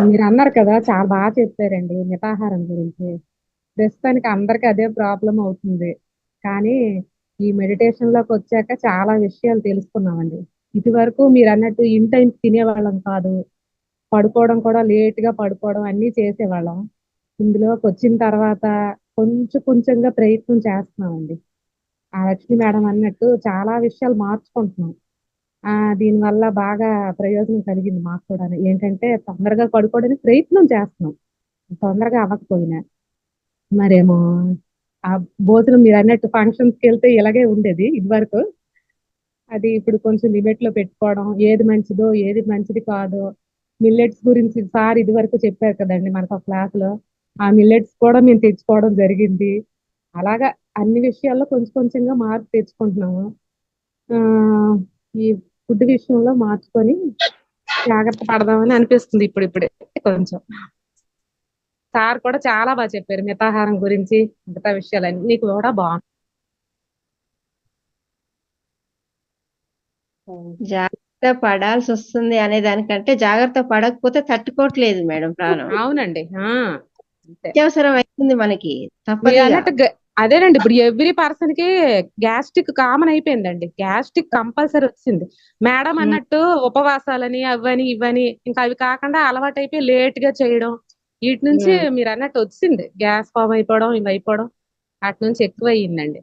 మీరు అన్నారు కదా, చాలా బాగా చెప్పారండి మితాహారం గురించి. ప్రస్తుతానికి అందరికి అదే ప్రాబ్లం అవుతుంది. కానీ ఈ మెడిటేషన్ లోకి వచ్చాక చాలా విషయాలు తెలుసుకున్నామండి. ఇది వరకు మీరు అన్నట్టు ఇన్ టైం తినేవాళ్ళం కాదు, పడుకోవడం కూడా లేట్ గా పడుకోవడం అన్ని చేసేవాళ్ళం. ఇందులోకి వచ్చిన తర్వాత కొంచెంగా ప్రయత్నం చేస్తున్నామండి. ఆ లక్ష్మి మేడం అన్నట్టు చాలా విషయాలు మార్చుకుంటున్నాం. దీనివల్ల బాగా ప్రయోజనం కలిగింది మాకు కూడా. ఏంటంటే తొందరగా పడుకోవడానికి ప్రయత్నం చేస్తున్నాం, తొందరగా అవ్వకపోయినా. మరేమో ఆ భోజనం మీరు అన్నట్టు ఫంక్షన్స్కి వెళ్తే ఇలాగే ఉండేది ఇది వరకు. అది ఇప్పుడు కొంచెం లిమిట్ లో పెట్టుకోవడం, ఏది మంచిదో ఏది మంచిది కాదో. మిల్లెట్స్ గురించి సార్ ఇది వరకు చెప్పారు కదండి మనకు ఒక క్లాస్ లో. ఆ మిల్లెట్స్ కూడా మేము తెచ్చుకోవడం జరిగింది. అలాగా అన్ని విషయాల్లో కొంచెంగా మార్పు తెచ్చుకుంటున్నాము. ఈ ఫుడ్ విషయంలో మార్చుకొని జాగ్రత్త పడదామని అనిపిస్తుంది ఇప్పుడిప్పుడే కొంచెం. సార్ కూడా చాలా బాగా చెప్పారు మితాహారం గురించి, మిగతా విషయాలన్నీ కూడా బాగుంది. జాగ్రత్త పడాల్సి వస్తుంది అనే దానికంటే జాగ్రత్త పడకపోతే తట్టుకోవట్లేదు మేడం ప్రాణం. అవునండి. అత్యవసరం అవుతుంది మనకి, మీరు అన్నట్టు అదేనండి. ఇప్పుడు ఎవ్రీ పర్సన్ కి గ్యాస్ట్రిక్ కామన్ అయిపోయిందండి. గ్యాస్ట్రిక్ కంపల్సరీ వచ్చింది. మేడం అన్నట్టు ఉపవాసాలని అవని ఇవని ఇంకా అవి కాకుండా అలవాటు అయిపోయి లేట్ గా చేయడం, వీటి నుంచి మీరు అన్నట్టు వచ్చింది గ్యాస్ ఫామ్ అయిపోవడం, ఇవి అయిపోవడం, వాటి నుంచి ఎక్కువ అయ్యిందండి.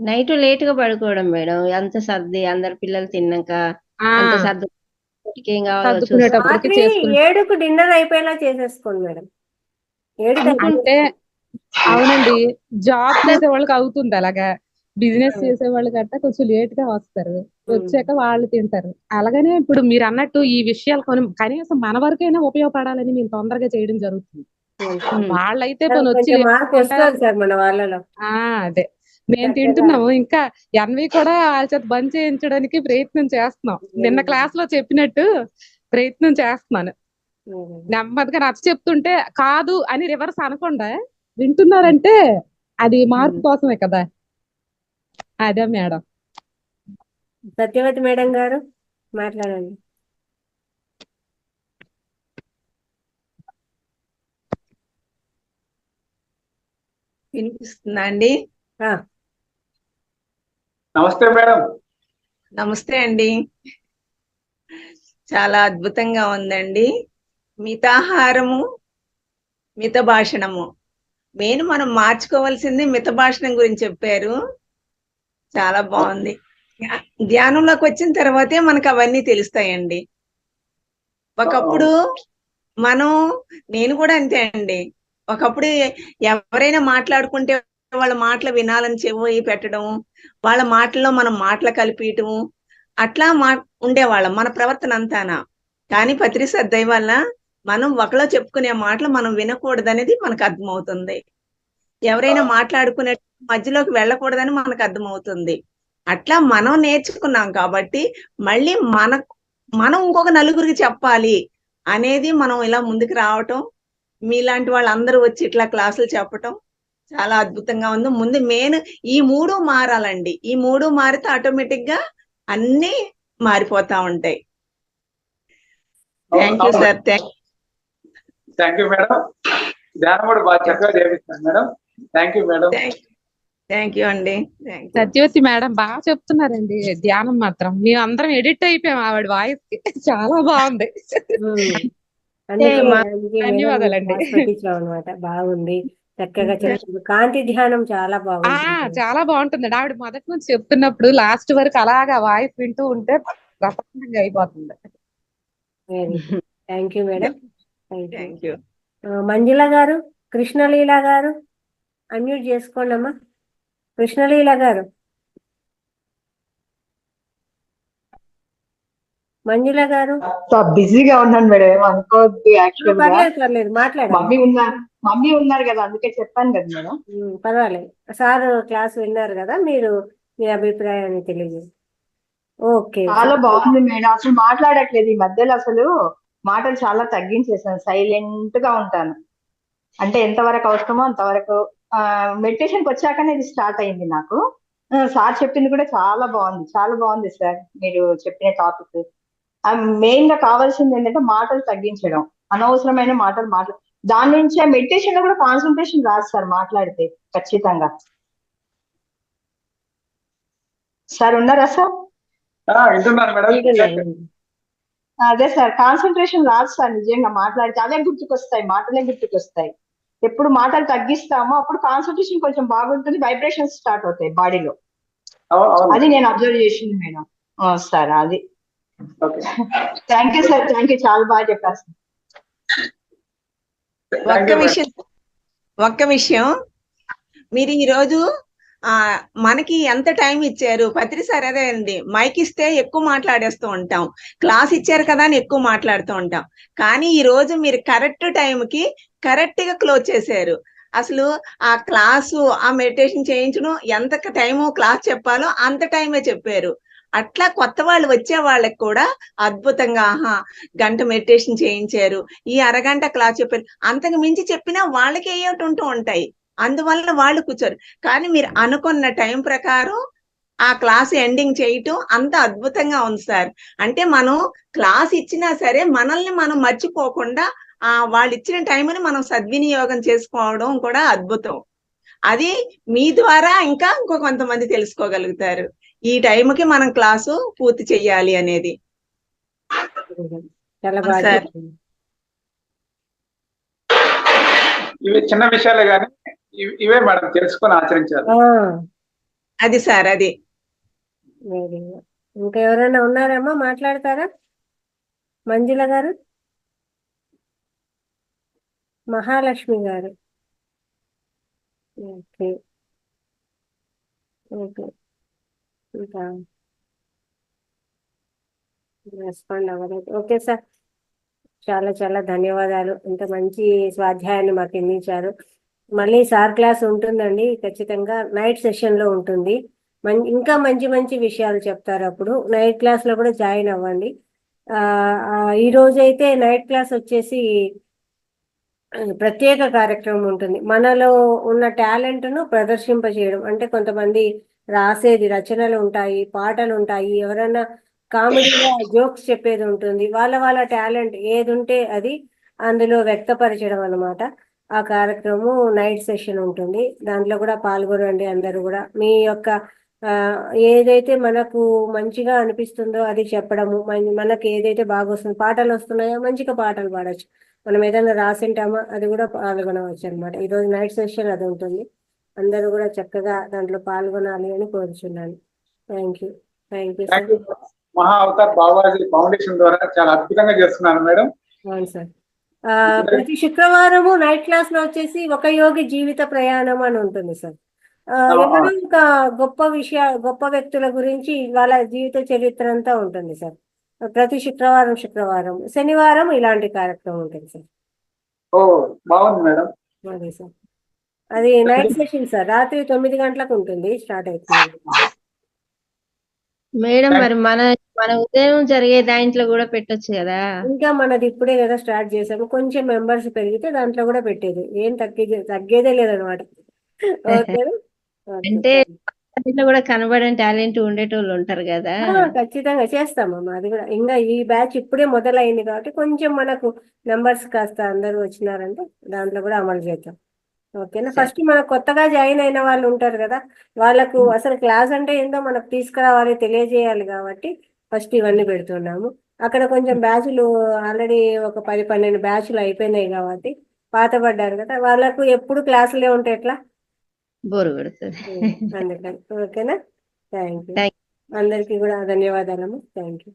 నైట్ లేట్ గా పడుకోవడం మేడం, అంత సర్ది అందరు పిల్లలు తిన్నాక ఆ అంత సర్దు ఏం కావాలో చూసుకుంటాం. సర్దుకునేటప్పటికి రాత్రి చేసుకుని 7కు డిన్నర్ అయిపోయేలా చేసేసుకోండి మేడం. 7 అంటే అవునండి, జాబ్ చేసే వాళ్ళకి అవుతుంది అలాగా. బిజినెస్ చేసే వాళ్ళు గట్టా కొంచెం లేట్ గా వస్తారు, వచ్చాక వాళ్ళు తింటారు. అలాగనే ఇప్పుడు మీరు అన్నట్టు ఈ విషయాలు కనీసం మన వరకైనా ఉపయోగపడాలని మేము తొందరగా చేయడం జరుగుతుంది. వాళ్ళైతే పని వచ్చి కొంచెం మార్పు వస్తుంది సార్ మన వాళ్ళలో. అదే మేము తింటున్నాము. ఇంకా ఎన్వి కూడా వాళ్ళ చేత బంద్ చేయించడానికి ప్రయత్నం చేస్తున్నాం. నిన్న క్లాస్ లో చెప్పినట్టు ప్రయత్నం చేస్తున్నాను. నెమ్మదిగా నచ్చ చెప్తుంటే కాదు అని రివర్స్ అనకుండా వింటున్నారంటే అది మార్పు కోసమే కదా. అదే మేడం. సత్యవతి మేడం గారు మాట్లాడండి. వినిపిస్తుందా అండి? నమస్తే మేడం. నమస్తే అండి. చాలా అద్భుతంగా ఉందండి. మితాహారము, మిత భాషణము మెయిన్ మనం మార్చుకోవాల్సింది మిత భాషణం గురించి చెప్పారు. చాలా బాగుంది. ధ్యానంలోకి వచ్చిన తర్వాతే మనకు అవన్నీ తెలుస్తాయండి. ఒకప్పుడు నేను కూడా అంతే అండి. ఒకప్పుడు ఎవరైనా మాట్లాడుకుంటే వాళ్ళ మాటలు వినాలని చెవి పెట్టడం, వాళ్ళ మాటల్లో మనం మాటలు కలిపియటం, అట్లా ఉండేవాళ్ళం మన ప్రవర్తన అంతానా. కానీ పత్రి సద్దయ్య వల్ల మనం ఒకలో చెప్పుకునే మాటలు మనం వినకూడదనేది మనకు అర్థమవుతుంది. ఎవరైనా మాట్లాడుకునే మధ్యలోకి వెళ్ళకూడదని మనకు అర్థమవుతుంది. అట్లా మనం నేర్చుకున్నాం కాబట్టి మళ్ళీ మనం ఇంకొక నలుగురికి చెప్పాలి అనేది మనం ఇలా ముందుకు రావటం, మీలాంటి వాళ్ళందరూ వచ్చి ఇట్లా క్లాసులు చెప్పటం చాలా అద్భుతంగా ఉంది. ముందు మెయిన్ ఈ 3 మారాలండి. ఈ 3 మారితే ఆటోమేటిక్ గా అన్ని మారిపోతా ఉంటాయి. Thank you sir. Thank you madam. ధ్యానం కూడా బాగా చక్కగా చేపిస్తాను madam. Thank you madam. Thank you అండి. సత్యవతి మేడం బాగా చెప్తున్నారండి. ధ్యానం మాత్రం మేము అందరం ఎడిట్ అయిపోయాం ఆవిడ వాయిస్ కి. చాలా బాగుంది. ధన్యవాదాలండి. అనమాట. బాగుంది, చక్కగా చెప్తుంది. కాంతి ధ్యానం చాలా బాగుంది. చాలా బాగుంటుంది. ఆవిడ మొదటి నుంచి చెప్తున్నప్పుడు లాస్ట్ వరకు అలాగా వాయిస్ వింటూ ఉంటే ప్రసన్నంగా అయిపోతుంది. Thank you madam. Thank you. Manjula గారు, కృష్ణలీల గారు అన్మ్యూట్ చేసుకోండి అమ్మా. కృష్ణలీల గారు, మంజుల గారు. బిజీగా ఉన్నాను మేడం, అనుకోవద్దు. యాక్చువల్ గా పర్లేదు మాట్లాడండి. మమ్మీ ఉన్నారు కదా, అందుకే చెప్పాను కదా మేడం. పర్వాలేదు. సార్ క్లాస్ విన్నారు కదా, మీరు మీ అభిప్రాయాన్ని తెలియజేయండి. ఓకే. చాలా బాగుంది మేడం. అసలు మాట్లాడట్లేదు ఈ మధ్యలో, అసలు మాటలు చాలా తగ్గించేసాను. సైలెంట్ గా ఉంటాను. అంటే ఎంతవరకు అవసరమో అంతవరకు. మెడిటేషన్కి వచ్చాకనే ఇది స్టార్ట్ అయింది నాకు. సార్ చెప్పింది కూడా చాలా బాగుంది. చాలా బాగుంది సార్ మీరు చెప్పిన టాపిక్. మెయిన్ గా కావాల్సింది ఏంటంటే మాటలు తగ్గించడం, అనవసరమైన మాటలు దాని నుంచి ఆ మెడిటేషన్ లో కూడా కాన్సన్ట్రేషన్ రాదు సార్ మాట్లాడితే. ఖచ్చితంగా సార్ ఉన్నారా సార్? వింటున్నాను మేడం. అదే సార్, కాన్సన్ట్రేషన్ రాదు సార్ నిజంగా మాట్లాడితే. అవే గుర్తుకొస్తాయి, మాటలే గుర్తుకొస్తాయి. ఎప్పుడు మాటలు తగ్గిస్తామో అప్పుడు కాన్సన్ట్రేషన్ కొంచెం బాగుంటుంది, వైబ్రేషన్స్ స్టార్ట్ అవుతాయి బాడీలో. అది నేను అబ్జర్వ్ చేసింది మేడం. సార్ అది. Thank you sir, thank you. చాలా బాగా చెప్పారు సార్. ఒక్క విషయం, మీరు ఈరోజు మనకి ఎంత టైం ఇచ్చారు? పత్రి సార్ అదే అండి, మైక్ ఇస్తే ఎక్కువ మాట్లాడేస్తూ ఉంటాం, క్లాస్ ఇచ్చారు కదా అని ఎక్కువ మాట్లాడుతూ ఉంటాం. కానీ ఈ రోజు మీరు కరెక్ట్ టైంకి కరెక్ట్ గా క్లోజ్ చేశారు. అసలు ఆ క్లాసు, ఆ మెడిటేషన్ చేయించడం ఎంత టైము క్లాస్ చెప్పాలో అంత టైమే చెప్పారు. అట్లా కొత్త వాళ్ళు వచ్చే వాళ్ళకి కూడా అద్భుతంగా గంట మెడిటేషన్ చేయించారు, ఈ అరగంట క్లాస్ చెప్పారు. అంతకు మించి చెప్పినా వాళ్ళకి ఏమిటి ఉంటూ ఉంటాయి, అందువల్ల వాళ్ళు కూర్చోరు. కానీ మీరు అనుకున్న టైం ప్రకారం ఆ క్లాస్ ఎండింగ్ చేయటం అంత అద్భుతంగా ఉంది సార్. అంటే మనం క్లాస్ ఇచ్చినా సరే మనల్ని మనం మర్చిపోకుండా వాళ్ళు ఇచ్చిన టైంని మనం సద్వినియోగం చేసుకోవడం కూడా అద్భుతం. అది మీ ద్వారా ఇంకా కొంతమంది తెలుసుకోగలుగుతారు ఈ టైంకి మనం క్లాసు పూర్తి చెయ్యాలి అనేది. ఇవి చిన్న విషయాలే కానీ ఇవే మేడం తెలుసుకొని ఆచరించాలి. అది సార్ అది. Very good. ఇంకా ఎవరైనా ఉన్నారమ్మా, మాట్లాడతారా? మంజుల గారు, మహాలక్ష్మి గారు. Okay okay. ఇంకా రెస్పాండ్ అవ్వలేదు. ఓకే సార్, చాలా చాలా ధన్యవాదాలు. ఇంత మంచి స్వాధ్యాయాన్ని మాకు అందించారు. మళ్ళీ సార్ క్లాస్ ఉంటుందండి, ఖచ్చితంగా నైట్ సెషన్లో ఉంటుంది. ఇంకా మంచి మంచి విషయాలు చెప్తారు. అప్పుడు నైట్ క్లాస్లో కూడా జాయిన్ అవ్వండి. ఈ రోజైతే నైట్ క్లాస్ వచ్చేసి ప్రత్యేక కార్యక్రమం ఉంటుంది. మనలో ఉన్న టాలెంట్ను ప్రదర్శింపజేయడం. అంటే కొంతమంది రాసేది రచనలు ఉంటాయి, పాటలు ఉంటాయి, ఎవరైనా కామెడీగా జోక్స్ చెప్పేది ఉంటుంది. వాళ్ళ వాళ్ళ టాలెంట్ ఏది ఉంటే అది అందులో వ్యక్తపరచడం అన్నమాట. ఆ కార్యక్రమం నైట్ సెషన్ ఉంటుంది. దాంట్లో కూడా పాల్గొనండి అందరూ కూడా. మీ యొక్క ఏదైతే మనకు మంచిగా అనిపిస్తుందో అది చెప్పడము, మనకి ఏదైతే బాగా వస్తుందో, పాటలు వస్తున్నాయో మంచిగా పాటలు పాడచ్చు. మనం ఏదైనా రాసింటామా అది కూడా పాల్గొనవచ్చు అనమాట. ఈరోజు నైట్ సెషన్ అది ఉంటుంది. అందరూ కూడా చక్కగా దాంట్లో పాల్గొనాలి అని కోరుచున్నాను. Thank you. Thank you sir. మహా అవతార్ బాబాజీ ఫౌండేషన్ ద్వారా చాలా అద్భుతంగా చేస్తున్నారు మేడం. అవును సార్. ప్రతి శుక్రవారము నైట్ క్లాస్ లో వచ్చేసి ఒక యోగి జీవిత ప్రయాణం అని ఉంటుంది సార్. ఎవరో ఇంకా గొప్ప వ్యక్తుల గురించి వాళ్ళ జీవిత చరిత్ర అంతా ఉంటుంది సార్. ప్రతి శుక్రవారం శనివారం ఇలాంటి కార్యక్రమం ఉంటుంది సార్. ఓ బాగుంది మేడం. అదే సార్, అది నైట్ సెషన్ సార్. రాత్రి 9 గంటలకు ఉంటుంది, స్టార్ట్ అవుతుంది. మేడం మరి మన ఉదయం జరిగే దాంట్లో కూడా పెట్టొచ్చు కదా. ఇంకా మనది ఇప్పుడే కదా స్టార్ట్ చేసాము. కొంచెం మెంబర్స్ పెరిగితే దాంట్లో కూడా పెట్టేది, ఏం తగ్గేదే లేదనమాట. ఓకే. అంటే దాంట్లో కూడా కనబడని టాలెంట్ ఉండేటోళ్ళు ఉంటారు కదా. ఖచ్చితంగా చేస్తామమ్మా. అది కూడా ఇంకా ఈ బ్యాచ్ ఇప్పుడే మొదలైంది కాబట్టి కొంచెం మనకు మెంబర్స్ కాస్త అందరూ వచ్చినారంటే దాంట్లో కూడా అమలు చేద్దాం. ఓకేనా. ఫస్ట్ మనకు కొత్తగా జాయిన్ అయిన వాళ్ళు ఉంటారు కదా, వాళ్ళకు అసలు క్లాస్ అంటే ఏందో మనకు తీసుకురావాలి, తెలియజేయాలి కాబట్టి ఫస్ట్ ఇవన్నీ పెడుతున్నాము. అక్కడ కొంచెం బ్యాచ్లు ఆల్రెడీ ఒక 10-12 బ్యాచ్లు అయిపోయినాయి కాబట్టి పాతపడ్డారు కదా, వాళ్ళకు ఎప్పుడు క్లాసులే ఉంటే ఎట్లా, బోరు కొడుతుంది. అందుకని. ఓకేనా. Thank you. అందరికీ కూడా ధన్యవాదాలమ్మా. Thank you.